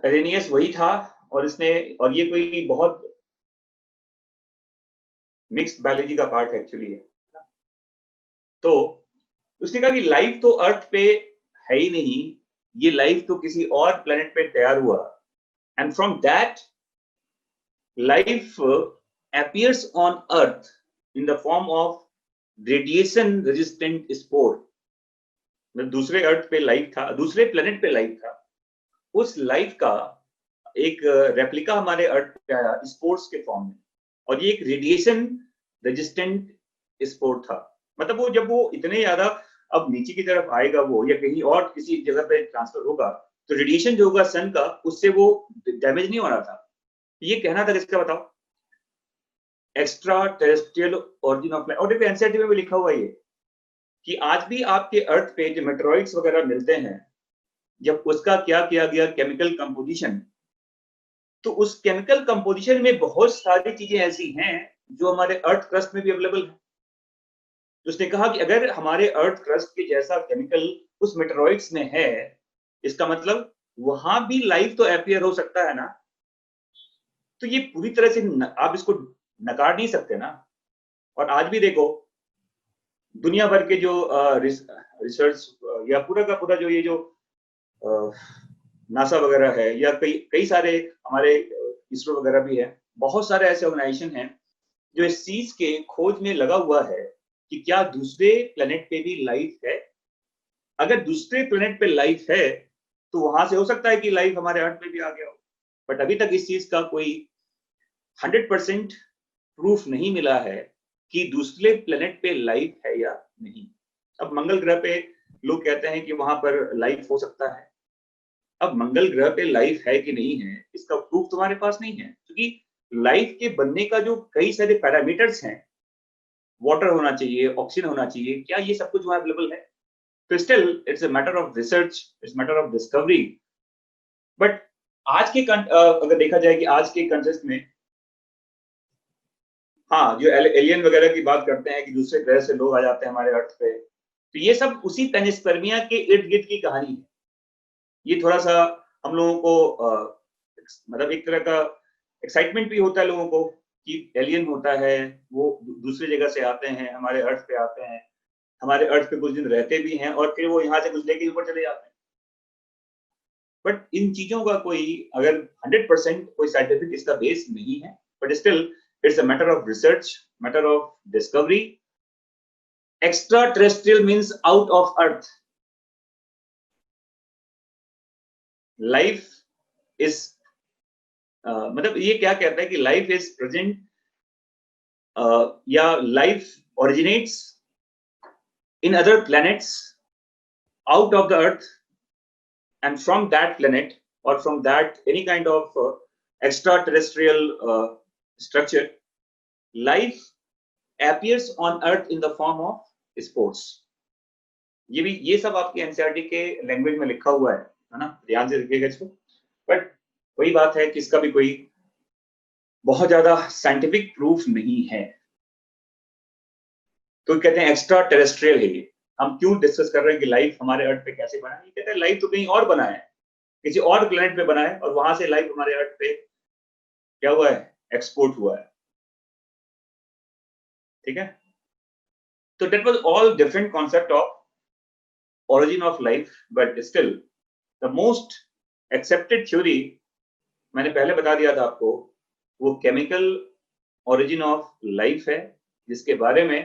अरेनियस वही था। और इसने, और ये कोई बहुत मिक्स्ड बायोलॉजी का पार्ट है एक्चुअली। तो उसने कहा कि लाइफ तो अर्थ पे है ही नहीं, ये लाइफ तो किसी और प्लेनेट पे तैयार हुआ, and from that life appears on earth in the form of radiation resistant spore। मतलब दूसरे अर्थ पे लाइफ था, दूसरे प्लेनेट पे लाइफ था, उस लाइफ का एक रेप्लिका हमारे अर्थ पे आया स्पोर्स के फॉर्म में, और ये एक रेडिएशन रेजिस्टेंट स्पोर था। मतलब वो जब वो इतने ज्यादा अब नीचे की तरफ आएगा वो, या कहीं और किसी जगह पे ट्रांसफर होगा, तो रेडिएशन जो होगा सन का, उससे वो डैमेज नहीं हो रहा था। ये कहना था किसका, बताओ? Extra terrestrial origin of life. और देखो एनसीईआरटी में भी लिखा हुआ है कि आज भी आपके अर्थ पे जो मेटेरॉइड्स वगैरह मिलते हैं, जब उसका क्या किया गया केमिकल कंपोजिशन, तो उस केमिकल कंपोजिशन में बहुत सारी चीजें ऐसी हैं जो हमारे अर्थ क्रस्ट में भी अवेलेबल है। तो उसने कहा कि अगर हमारे अर्थ क्रस्ट के जैसा केमिकल उस मेटेरॉइड्स में है, इसका मतलब वहां भी लाइफ तो अपीयर हो सकता है ना। तो ये पूरी तरह से आप इसको नकार नहीं सकते ना। और आज भी देखो दुनिया भर के जो रिसर्च या पूरा का पूरा जो ये जो नासा वगैरह है, या कई कई सारे हमारे इसरो वगैरह भी है, बहुत सारे ऐसे ऑर्गेनाइजेशन हैं जो इस चीज के खोज में लगा हुआ है कि क्या दूसरे प्लेनेट पे भी लाइफ है। अगर दूसरे प्लेनेट पे लाइफ है, तो वहां से हो सकता है कि लाइफ हमारे अर्थ पे भी आ गया हो। बट अभी तक इस चीज का कोई 100% प्रूफ नहीं मिला है कि दूसरे प्लेनेट पे लाइफ है या नहीं। अब मंगल ग्रह पे लोग कहते हैं कि वहां पर लाइफ हो सकता है। अब मंगल ग्रह पे लाइफ है कि नहीं है, इसका प्रूफ तुम्हारे पास नहीं है, क्योंकि लाइफ के बनने का जो कई सारे पैरामीटर्स हैं, वाटर होना चाहिए, ऑक्सीजन होना चाहिए, क्या ये सब कुछ वहां अवेलेबल है? तो still it's a matter of research, it's matter of discovery. But आज के अगर देखा जाए कि आज के कंटेक्स्ट में, हाँ, जो एलियन वगैरह की बात करते हैं कि दूसरे ग्रह से लोग आ जाते हैं हमारे अर्थ पे, तो ये सब उसी पेनिस्पर्मिया के इर्द गिर्द की कहानी है। ये थोड़ा सा हम लोगों को मतलब एक तरह का एक्साइटमेंट भी होता है लोगों को कि एलियन होता है, वो दूसरी जगह से आते हैं, हमारे अर्थ पे आते हैं, हमारे अर्थ पे कुछ दिन रहते भी हैं, और फिर वो यहाँ से कुछ लेके ऊपर चले जाते हैं। बट इन चीजों का कोई अगर 100% कोई साइंटिफिक इसका बेस नहीं है, but still it's a matter of research, matter of discovery. Extra terrestrial means out of earth. Life is मतलब ये क्या कहता है कि लाइफ इज प्रेजेंट, या life originates in other planets out of the earth, and from that planet or from that any kind of extraterrestrial structure, life appears on earth in the form of spores। ये भी, ये सब आपके NCERT के language में लिखा हुआ है ना, ध्यान से रखिएगा इसको। बट वही बात है कि इसका भी कोई बहुत ज्यादा साइंटिफिक प्रूफ नहीं है। तो कहते हैं एक्स्ट्रा टेरेस्ट्रियल है ये। हम क्यों डिस्कस कर रहे हैं कि लाइफ हमारे अर्थ पे कैसे बना है? ये कहते हैं लाइफ तो कहीं और बना है, किसी और प्लेनेट पे बना है, और वहां से लाइफ हमारे अर्थ पे क्या हुआ है, एक्सपोर्ट हुआ है। ठीक है, तो that was all different concept of origin of life, but still the most accepted theory, मैंने पहले बता दिया था आपको, वो केमिकल origin of life है, जिसके बारे में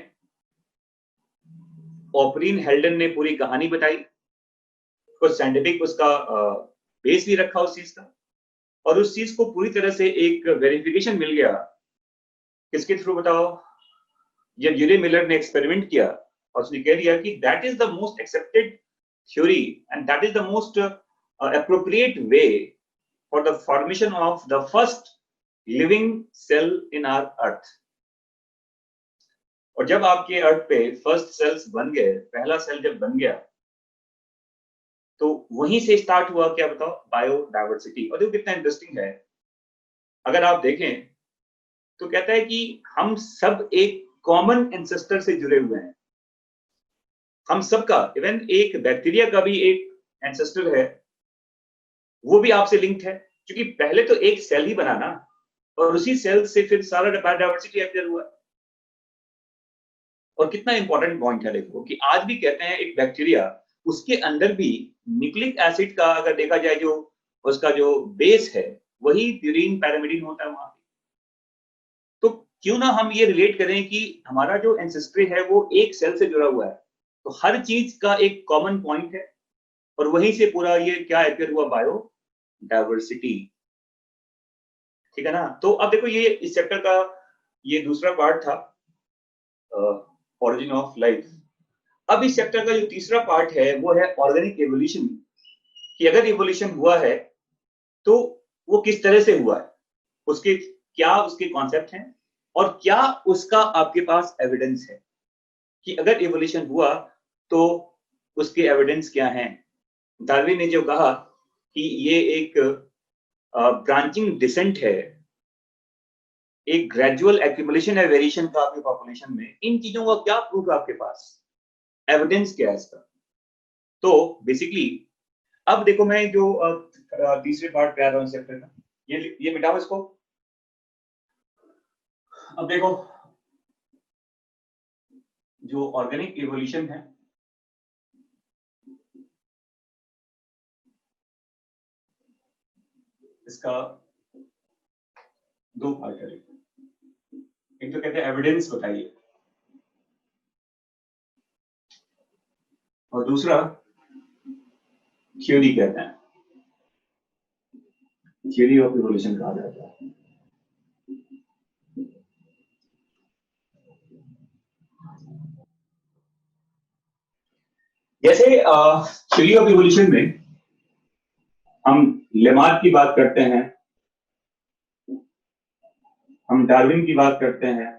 ऑपरीन हेल्डन ने पूरी कहानी बताई, कुछ साइंटिफिक उसका बेस भी रखा उस चीज का, और उस चीज को पूरी तरह से एक वेरिफिकेशन मिल गया। किसके थ्रू बताओ? जब यूरे मिलर ने एक्सपेरिमेंट किया और उसने कह दिया कि that is the most accepted theory and that is the most appropriate way for the formation of the first living cell in our earth। और जब आपके अर्थ पे फर्स्ट सेल्स बन गए, पहला सेल जब बन गया, तो वहीं से स्टार्ट हुआ, क्या बताओ, बायोडायवर्सिटी। और देखो कितना इंटरेस्टिंग है, अगर आप देखें तो कहता है कि हम सब एक कॉमन एंसेस्टर से जुड़े हुए हैं। हम सबका, इवन एक बैक्टीरिया का भी एक एंसेस्टर है, वो भी आपसे लिंक्ड है, क्योंकि पहले तो एक सेल ही बना ना, और उसी सेल से फिर सारा बायोडायवर्सिटी अपीयर हुआ। और कितना इंपॉर्टेंट पॉइंट है देखो, कि आज भी कहते हैं एक बैक्टीरिया, उसके अंदर भी न्यूक्लिक एसिड का अगर देखा जाए, जो उसका जो बेस है वही प्यूरीन पैरामिडिन होता है वहां पे। तो क्यों ना हम ये रिलेट करें कि हमारा जो एंसेस्ट्री है वो एक सेल से जुड़ा हुआ है, तो हर चीज का एक कॉमन पॉइंट है, और वहीं से पूरा ये क्या अपीयर हुआ, बायो डायवर्सिटी। ठीक है ना। तो अब देखो, ये इस चैप्टर का ये दूसरा पार्ट था, ओरिजिन ऑफ लाइफ। अब इस चैप्टर का जो तीसरा पार्ट है वो है ऑर्गेनिक एवोल्यूशन, कि अगर एवोल्यूशन हुआ है तो वो किस तरह से हुआ है, उसके क्या उसके कॉन्सेप्ट हैं, और क्या उसका आपके पास एविडेंस है कि अगर एवोल्यूशन हुआ तो उसके एविडेंस क्या हैं। डार्विन ने जो कहा कि ये एक ब्रांचिंग डिसेंट है, एक ग्रेजुअल एक्यूमुलेशन है वेरिएशन का आपकी पॉपुलेशन में, इन चीजों का क्या प्रूफ है आपके पास, एविडेंस क्या है इसका। तो बेसिकली अब देखो, मैं जो तीसरे पार्ट पे आ रहा हूँ चैप्टर का, ये मिटाओ इसको। अब देखो, जो ऑर्गेनिक इवोल्यूशन है, इसका दो पार्ट है। एक तो कहते हैं एविडेंस बताइए, और दूसरा थ्योरी कहते हैं, थ्योरी ऑफ इवोल्यूशन कहा जाता है। जैसे थ्योरी ऑफ इवोल्यूशन में हम लेमार्क की बात करते हैं, हम डार्विन की बात करते हैं,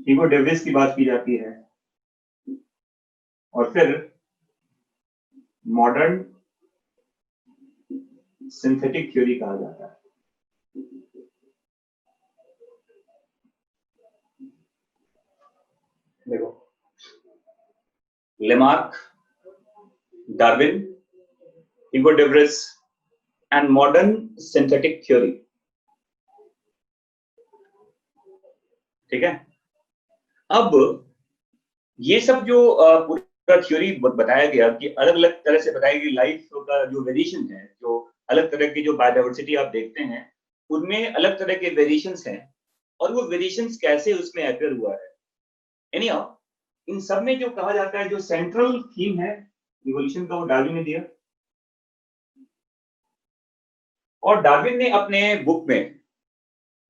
हीगो डेविस की बात की जाती है, और फिर मॉडर्न सिंथेटिक थ्योरी कहा जाता है। देखो, Lamarck, Darwin, Hugo de Vries and modern synthetic theory. ठीक है। अब ये सब जो पूरा थ्योरी बताया गया, कि अलग अलग तरह से बताई गई लाइफ का जो वेरिएशन है, जो अलग तरह की जो बायोडायवर्सिटी आप देखते हैं, उनमें अलग तरह के वेरिएशंस हैं, और वो वेरिएशंस कैसे उसमें अपीयर हुआ है। यानी इन सब में जो कहा जाता है, जो सेंट्रल थीम है इवोल्यूशन का, वो डार्विन ने दिया। और डार्विन ने अपने बुक में,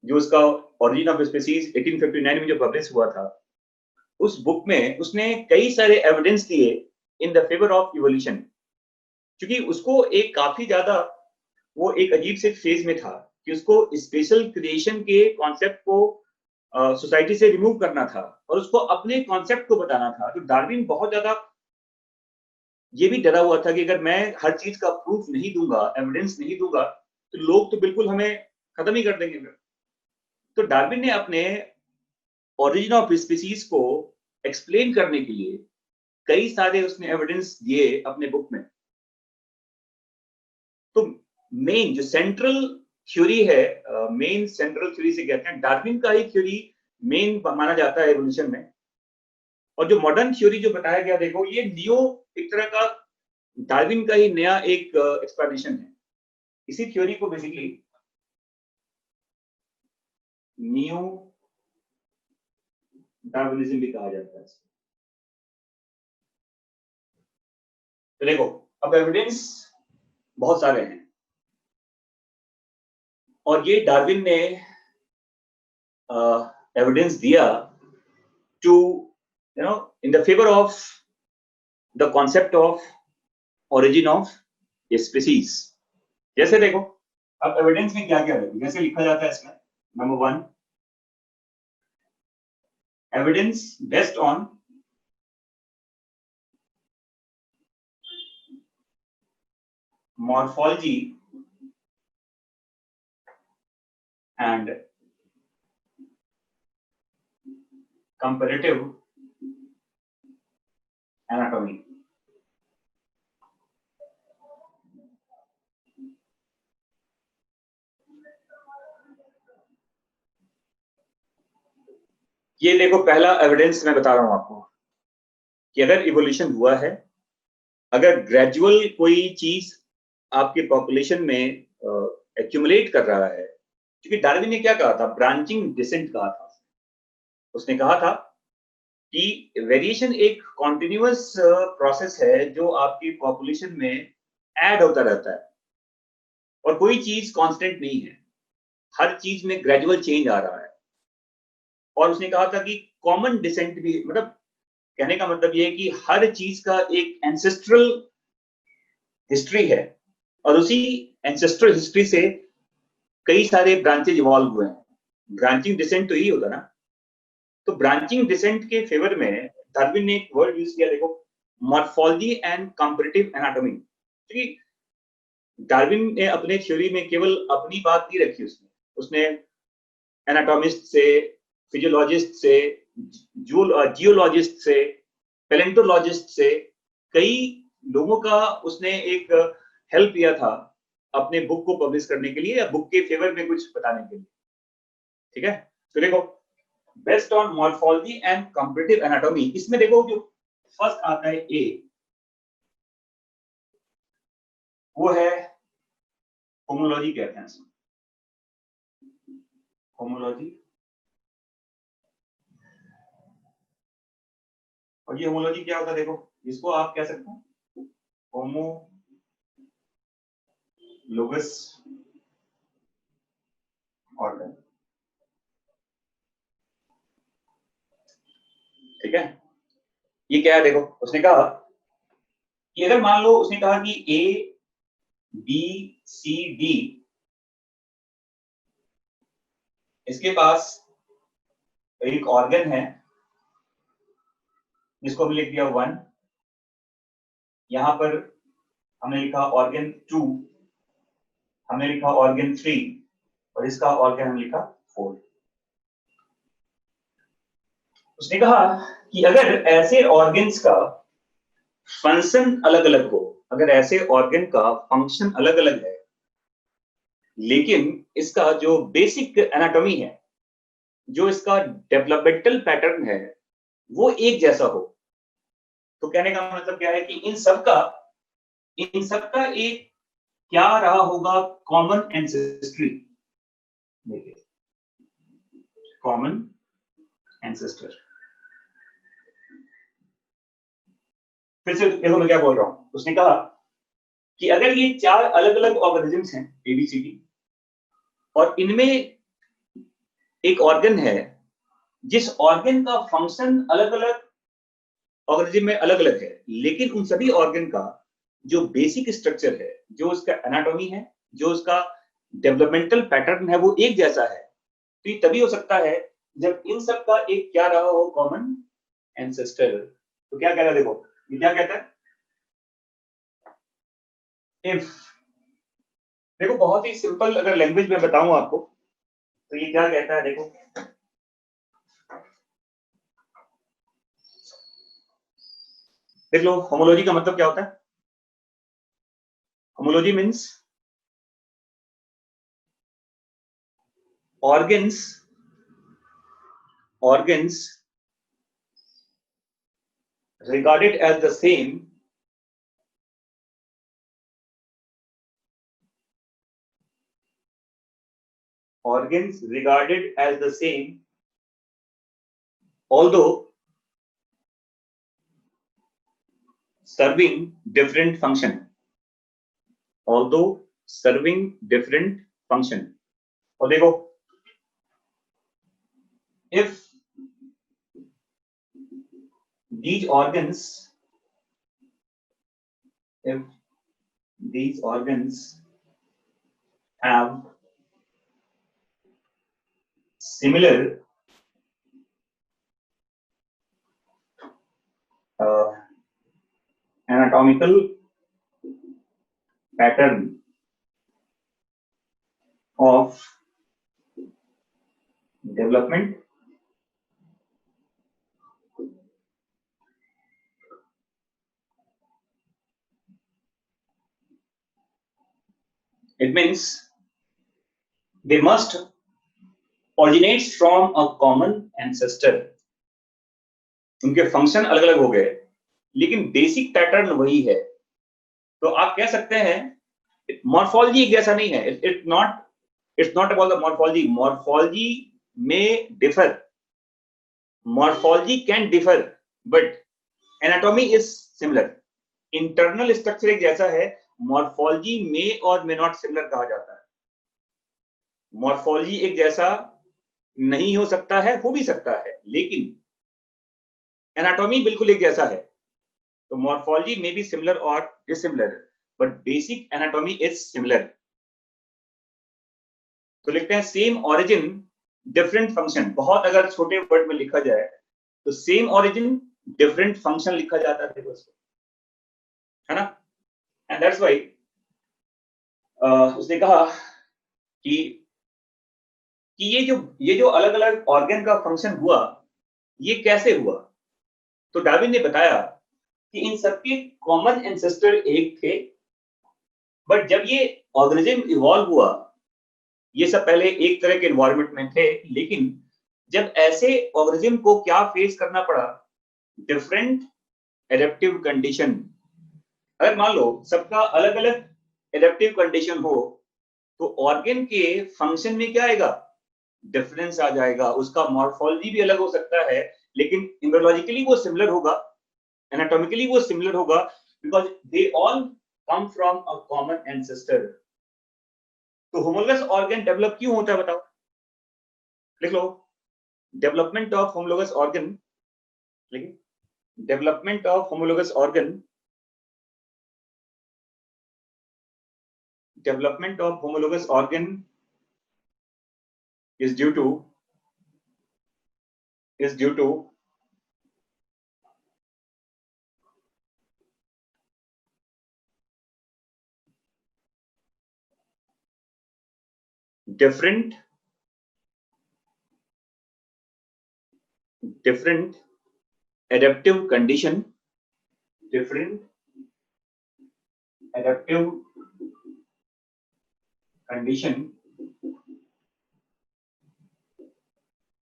जो उसका ओरिजिन ऑफ स्पीसीज 1859 में जो पब्लिश हुआ था, उस बुक में उसने कई सारे एविडेंस दिए इन द फेवर ऑफ इवोल्यूशन, क्योंकि उसको एक काफी ज्यादा, वो एक अजीब से फेज में था कि उसको स्पेशल क्रिएशन के कॉन्सेप्ट को सोसाइटी से रिमूव करना था, और उसको अपने कॉन्सेप्ट को बताना था। तो डार्विन बहुत ज्यादा ये भी डरा हुआ था कि अगर मैं हर चीज का प्रूफ नहीं दूंगा, एविडेंस नहीं दूंगा, तो लोग तो बिल्कुल हमें खत्म ही कर देंगे। तो डार्विन ने अपने ओरिजिन ऑफ स्पीसीज को एक्सप्लेन करने के लिए कई सारे उसने एविडेंस दिए अपने बुक में। तो मेन जो सेंट्रल थ्योरी है, मेन सेंट्रल थ्योरी से कहते हैं, डार्विन का ही थ्योरी मेन माना जाता है एवोल्यूशन में। और जो मॉडर्न थ्योरी जो बताया गया, देखो ये नियो, एक तरह का डार्विन का ही नया एक एक्सप्लेनेशन है। इसी थ्योरी को बेसिकली नियो डार्विनिज्म भी कहा जाता है। तो देखो, अब एविडेंस बहुत सारे हैं, और ये डार्विन ने एविडेंस दिया to, you know, in the favour of the concept of origin of species. जैसे देखो, अब एविडेंस में क्या क्या है, जैसे लिखा जाता है इसमें, number 1, evidence based on morphology and comparative anatomy. ये देखो पहला एविडेंस मैं बता रहा हूं आपको कि अगर इवोल्यूशन हुआ है, अगर ग्रेजुअल कोई चीज आपके पॉपुलेशन में एक्यूमुलेट कर रहा है, क्योंकि डार्विन ने क्या कहा था, ब्रांचिंग डिसेंट कहा था। उसने कहा था कि वेरिएशन एक कॉन्टिन्यूअस प्रोसेस है जो आपकी पॉपुलेशन में ऐड होता रहता है और कोई चीज कांस्टेंट नहीं है, हर चीज में ग्रेजुअल चेंज आ रहा है। और उसने कहा था कि कॉमन डिसेंट भी, मतलब कहने का मतलब ये है कि हर चीज का एक एंसेस्ट्रल हिस्ट्री है और उसी एंसेस्ट्रल हिस्ट्री से कई सारे ब्रांचेज इवॉल्व हुए हैं। ब्रांचिंग डिसेंट तो यही होता ना। तो ब्रांचिंग डिसेंट के फेवर में डार्विन ने एक वर्ड यूज किया, देखो, मॉर्फोलॉजी एंड कंपैरेटिव एनाटॉमी। क्योंकि डार्विन ने अपने थ्योरी में केवल अपनी बात नहीं रखी, उसने एनाटॉमिस्ट से, फिजियोलॉजिस्ट से, जियोलॉजिस्ट से, पैलेंटोलॉजिस्ट से, कई लोगों का उसने एक हेल्प लिया था अपने बुक को पब्लिश करने के लिए या बुक के फेवर में कुछ बताने के लिए। ठीक है, तो देखो, based on morphology and comparative anatomy, इसमें देखो जो फर्स्ट आता है ए, वो है होमोलॉजी कहते हैं इसमें। होमोलॉजी, और ये होमोलॉजी क्या होता है, देखो इसको आप कह सकते हो होमोलोगस ऑर्डर। ठीक है, ये क्या है, देखो उसने कहा कि अगर मान लो, उसने कहा कि ए बी सी डी, इसके पास एक ऑर्गन है जिसको हमने लिख दिया 1, यहां पर हमने लिखा ऑर्गन 2, हमने लिखा ऑर्गन 3 और इसका ऑर्गन हमने लिखा 4। उसने कहा कि अगर ऐसे ऑर्गन्स का फंक्शन अलग अलग हो, अगर ऐसे ऑर्गन का फंक्शन अलग अलग है लेकिन इसका जो बेसिक एनाटॉमी है, जो इसका डेवलपमेंटल पैटर्न है, वो एक जैसा हो, तो कहने का मतलब क्या है कि इन सबका एक क्या रहा होगा, कॉमन एंसेस्ट्री, कॉमन एंसेस्टर। फिर से देखो मैं क्या बोल रहा हूं। उसने कहा कि अगर ये 4 अलग अलग ऑर्गेनिजम्स हैं एबीसीडी, और इनमें एक ऑर्गन है जिस ऑर्गन का फंक्शन अलग अलग ऑर्गेनिज्म में अलग अलग है, लेकिन उन सभी ऑर्गन का जो बेसिक स्ट्रक्चर है, जो उसका एनाटॉमी है, जो उसका डेवलपमेंटल पैटर्न है, वो एक जैसा है, तो ये तभी हो सकता है जब इन सब का एक क्या रहा हो, कॉमन एंसेस्टर। तो क्या कह रहा है, देखो ये क्या कहता है, इफ, देखो बहुत ही सिंपल अगर लैंग्वेज में बताऊं आपको, तो ये क्या कहता है, देखो देख लो, होमोलॉजी का मतलब क्या होता है। Homology means organs regarded as the same although serving different function, और देखो, if these organs have similar anatomical pattern of development it means they must originates from a common ancestor उनके फंक्शन अलग अलग हो गए लेकिन बेसिक पैटर्न वही है तो आप कह सकते हैं मॉर्फोलॉजी एक जैसा नहीं है it's not about the morphology may differ morphology can differ but anatomy is similar internal structure एक जैसा है morphology may और may not similar कहा जाता है morphology एक जैसा नहीं हो सकता है हो भी सकता है लेकिन एनाटॉमी बिल्कुल एक जैसा है तो मॉर्फोलॉजी में बी सिमिलर और dissimilar but basic anatomy is similar तो लिखते हैं सेम ओरिजिन डिफरेंट फंक्शन बहुत अगर छोटे वर्ड में लिखा जाए तो सेम ओरिजिन डिफरेंट फंक्शन लिखा जाता है उसको है ना एंड दैट्स व्हाई उसने कहा कि ये जो अलग अलग ऑर्गन का फंक्शन हुआ ये कैसे हुआ तो डार्विन ने बताया कि इन सबके कॉमन एंसेस्टर एक थे बट जब ये ऑर्गेनिज्म इवॉल्व हुआ ये सब पहले एक तरह के एनवायरनमेंट में थे लेकिन जब ऐसे ऑर्गेनिज्म को क्या फेस करना पड़ा डिफरेंट एडेप्टिव कंडीशन अगर मान लो सबका अलग अलग एडेप्टिव कंडीशन हो तो ऑर्गन के फंक्शन में क्या आएगा डिफरेंस आ जाएगा उसका मॉर्फोलॉजी भी अलग हो सकता है लेकिन इम्ब्रियोलॉजिकली वो सिमिलर होगा एनाटॉमिकली वो सिमिलर होगा because they all come from a common ancestor तो होमोलोगस ऑर्गन डेवलप क्यों होता है बताओ लिख लो डेवलपमेंट ऑफ होमोलोगस ऑर्गन लिखिए development of homologous organ development of homologous organ is due to different adaptive condition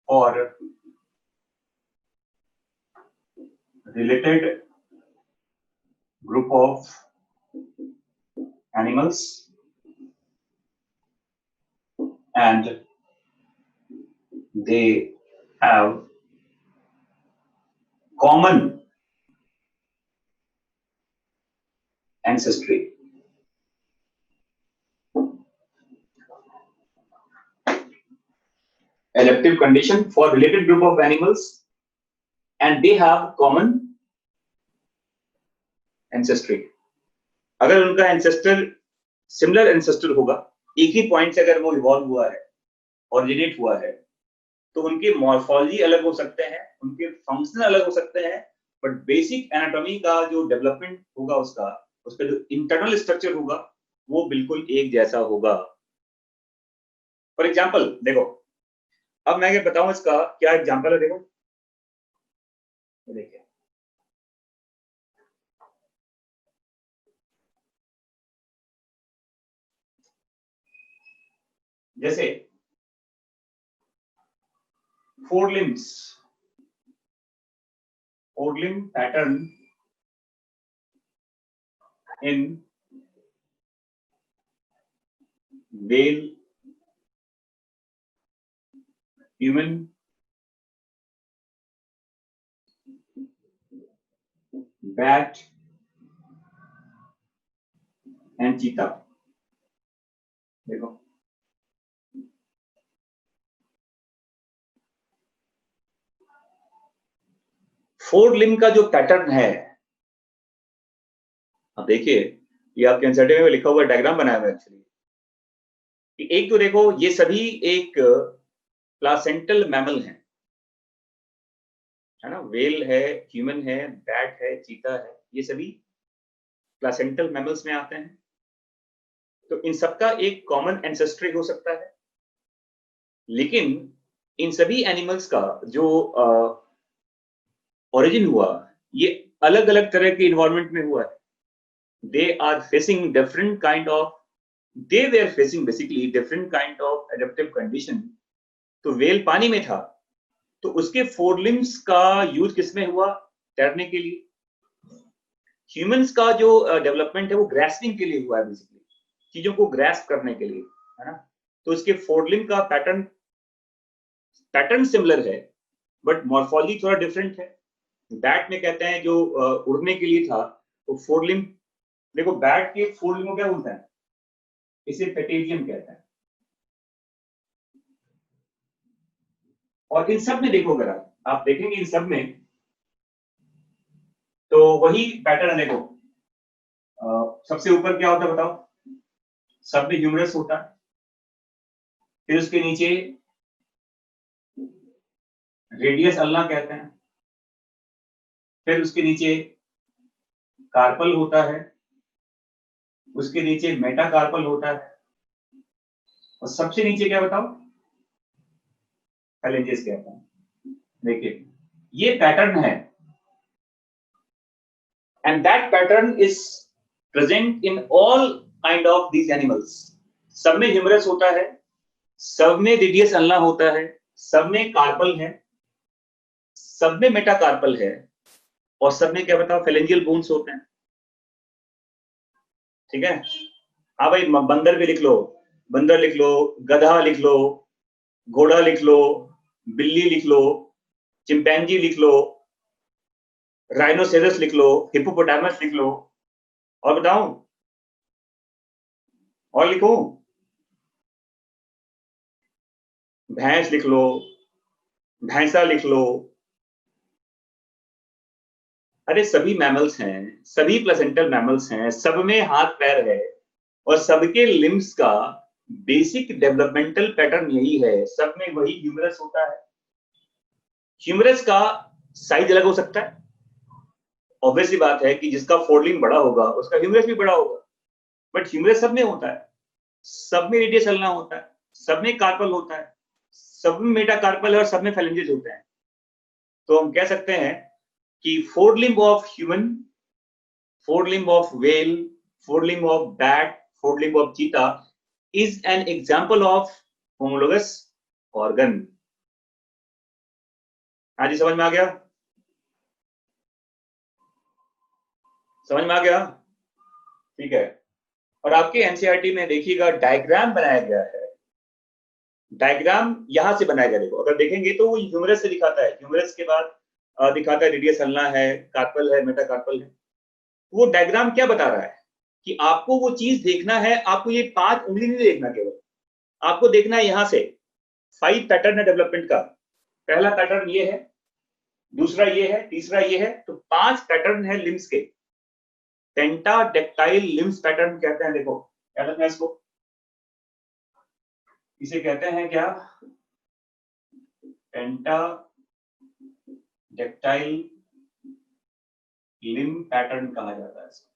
or related group of animals and they have common ancestry. Adaptive condition for related group of animals and they have common ancestry. अगर उनका ancestor similar ancestor होगा एक ही point से अगर वो evolve हुआ है originate हुआ है तो उनके मॉर्फोलॉजी अलग हो सकते हैं उनके फंक्शन अलग हो सकते हैं बट बेसिक एनाटॉमी का जो डेवलपमेंट होगा उसका जो इंटरनल स्ट्रक्चर होगा वो बिल्कुल एक जैसा होगा फॉर एग्जाम्पल देखो अब मैं अगर बताऊं इसका क्या एग्जाम्पल है देखो देखिए जैसे four limb pattern in whale, human, bat and cheetah. देखो फोर लिम्ब का जो पैटर्न है अब देखिए ये आपके एनसीईआरटी में लिखा हुआ डायग्राम बनाया हुआ है एक्चुअली एक तो देखो ये सभी एक प्लासेंटल मैमल हैं है ना वेल है ह्यूमन है बैट है चीता है ये सभी प्लासेंटल मैमल्स में आते हैं तो इन सबका एक कॉमन एंसेस्ट्री हो सकता है, लेकिन इन सभी एनिमल्स का जो ओरिजिन हुआ, ये अलग अलग तरह के इन्वायरमेंट में हुआ है. They are facing different kind of, they were facing basically different kind of adaptive condition. तो वेल पानी में था, तो उसके फोर लिम्स का यूज किसमें हुआ? तैरने के लिए. ह्यूमंस का जो डेवलपमेंट है वो ग्रास्पिंग के लिए हुआ है, बेसिकली चीजों को ग्रास्प करने के लिए, है ना. तो उसके फोर लिम्ब का पैटर्न सिमिलर है, बट मॉर्फोलॉजी थोड़ा डिफरेंट है. बैट में कहते हैं जो उड़ने के लिए था, तो फोर लिम्ब, देखो बैट के फोर लिम्ब को क्या बोलते हैं? इसे पेटेजियम कहते हैं. और इन सब में देखो, अगर आप देखेंगे इन सब में, तो वही पैटर्न है. देखो सबसे ऊपर क्या होता है बताओ? सब में ह्यूमरस होता है, फिर उसके नीचे रेडियस अल्ना कहते हैं, फिर उसके नीचे कार्पल होता है, उसके नीचे मेटाकार्पल होता है, और सबसे नीचे क्या बताओ? फैलेंजेस कहते हैं. देखिए ये पैटर्न है, and that pattern is present in all kind of these animals. सब में ह्यूमरस होता है, सब में रेडियस अल्ना होता है, सब में कार्पल है, सब में मेटाकार्पल है, और सब में क्या बताओ? फेलेंजियल बोन्स होते हैं. ठीक है. हाँ भाई, बंदर भी लिख लो, बंदर लिख लो, गधा लिख लो, घोड़ा लिख लो, बिल्ली लिख लो, चिंपैंजी लिख लो, राइनोसेरस लिख लो, हिप्पोपोटामस लिख लो, और बताऊं? और लिखो? भैंस लिख लो, भैंसा लिख लो. अरे सभी मैमल्स हैं, सभी प्लेसेंटल मैमल्स हैं, सब में हाथ पैर है, और सबके लिम्स का बेसिक डेवलपमेंटल पैटर्न यही है. सब में वही ह्यूमरस होता है. ह्यूमरस का साइज अलग हो सकता है. ऑब्वियसली बात है कि जिसका फोरलिंग बड़ा होगा उसका ह्यूमरस भी बड़ा होगा, बट ह्यूमरस सब में होता है. सब में रेडियस अल्ना होता है, सब में कार्पल होता है, सब में मेटाकार्पल है, और सब में फैलेंजेस होते हैं. तो हम कह सकते हैं कि four limb of human, four limb of whale, four limb of bat, four limb of चीता is an example of homologous organ. हाँ जी, समझ में आ गया? समझ में आ गया? ठीक है. और आपके एनसीईआरटी में देखिएगा डायग्राम बनाया गया है. डायग्राम यहां से बनाया गया. देखो अगर देखेंगे तो वो ह्यूमरस से दिखाता है, ह्यूमरस के बाद दिखाता है रेडियस अल्ना है, कार्पल है, मेटाकार्पल है. वो डायग्राम क्या बता रहा है कि आपको वो चीज देखना है. आपको ये 5 उंगली नहीं देखना, केवल आपको देखना है यहां से 5 पैटर्न है डेवलपमेंट का. पहला पैटर्न ये है, दूसरा ये है, तीसरा ये है. तो 5 पैटर्न है लिम्स के. पेंटाडेक्टाइल लिम्स पैटर्न कहते हैं. देखो क्या कहते हैं इसको? इसे कहते हैं क्या? पेंटाडेक्टाइल लिम्ब पैटर्न कहा जाता है इसको.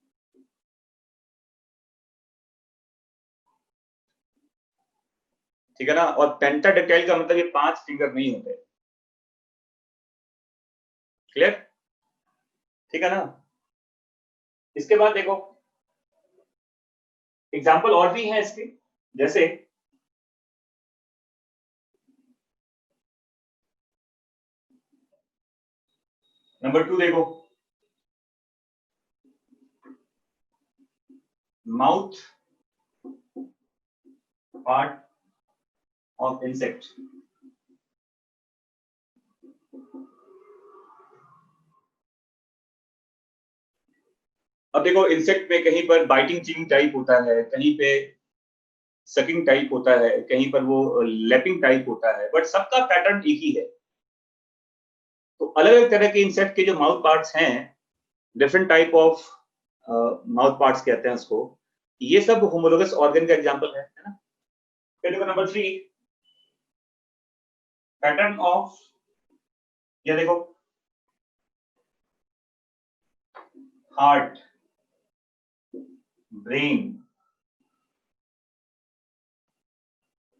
ठीक है ना. और पेंटाडेक्टाइल का मतलब ये 5 फिंगर नहीं होते. क्लियर? ठीक है ना. इसके बाद देखो एग्जाम्पल और भी हैं इसके, जैसे नंबर 2 देखो, माउथ पार्ट ऑफ इंसेक्ट. अब देखो इंसेक्ट में कहीं पर बाइटिंग चीइंग टाइप होता है, कहीं पे सकिंग टाइप होता है, कहीं पर वो लैपिंग टाइप होता है, बट सबका पैटर्न एक ही है. तो अलग अलग तरह के इंसेक्ट के जो माउथ पार्ट्स हैं, different type of mouth parts कहते हैं उसको, ये सब होमोलोगस ऑर्गन का एग्जांपल है ना. फिर देखो नंबर 3, पैटर्न ऑफ, ये देखो heart, brain,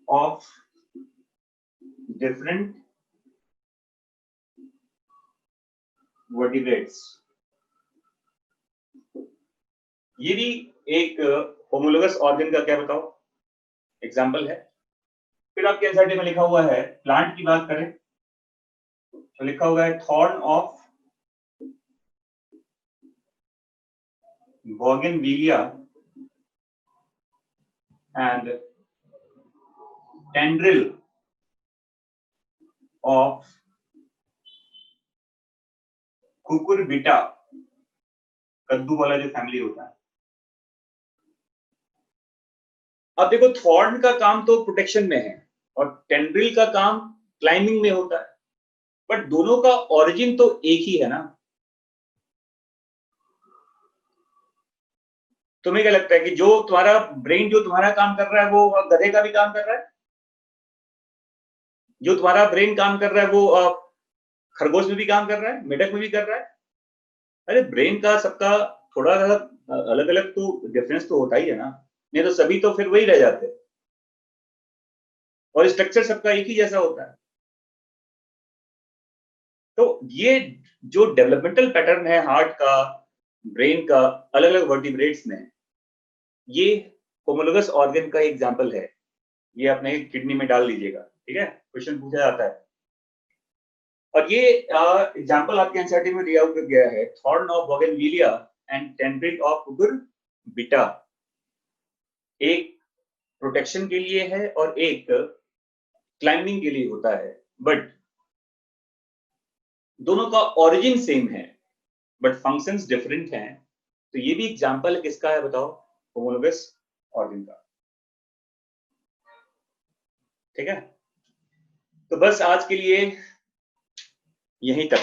of different vertebrates. ये भी एक होमोलोगस ऑर्गन का क्या बताओ एग्जाम्पल है। फिर आपके एनसीईआरटी में लिखा हुआ है, प्लांट की बात करें तो लिखा हुआ है thorn of bougainvillea and tendril of Cucurbita, कद्दू वाला जो फैमिली होता है। अब देखो थॉर्न का काम तो प्रोटेक्शन में है और टेंड्रिल का काम क्लाइंबिंग में होता है, बट दोनों का ओरिजिन तो एक ही है ना। तुम्हें क्या लगता है कि जो तुम्हारा ब्रेन जो तुम्हारा काम कर रहा है वो गधे का भी काम कर रहा है? जो तुम्हारा ब्रेन काम कर रहा है वो खरगोश में भी काम कर रहा है, मेढक में भी कर रहा है? अरे ब्रेन का सबका थोड़ा अलग अलग तो डिफरेंस तो होता ही है ना, नहीं तो सभी तो फिर वही रह जाते और स्ट्रक्चर सबका एक ही जैसा होता है। तो ये जो डेवलपमेंटल पैटर्न है हार्ट का, ब्रेन का, अलग अलग वर्टिब्रेट्स में, ये होमोलोगस ऑर्गन का एग्जांपल है। ये अपने किडनी में डाल लीजिएगा, ठीक है, क्वेश्चन पूछा जाता है। और ये एग्जांपल आपके एनसीईआरटी में दिया गया है, thorn of bougainvillea and tendril of Cucurbita. एक प्रोटेक्शन के लिए है और एक क्लाइंबिंग के लिए होता है, बट दोनों का ओरिजिन सेम है बट फंक्शंस डिफरेंट हैं। तो ये भी एग्जांपल किसका है बताओ? होमोलोगस ऑर्गन का। ठीक है, तो बस आज के लिए यहीं तक।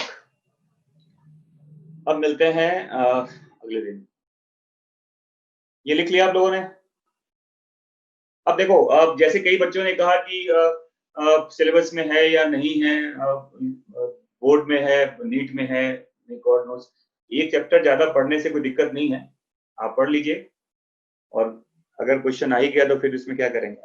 अब मिलते हैं अगले दिन। ये लिख लिया आप लोगों ने? अब देखो, अब जैसे कई बच्चों ने कहा कि सिलेबस में है या नहीं है, बोर्ड में है, नीट में है, गॉड नोस। ये चैप्टर ज्यादा पढ़ने से कोई दिक्कत नहीं है, आप पढ़ लीजिए और अगर क्वेश्चन आ ही गया तो फिर इसमें क्या करेंगे।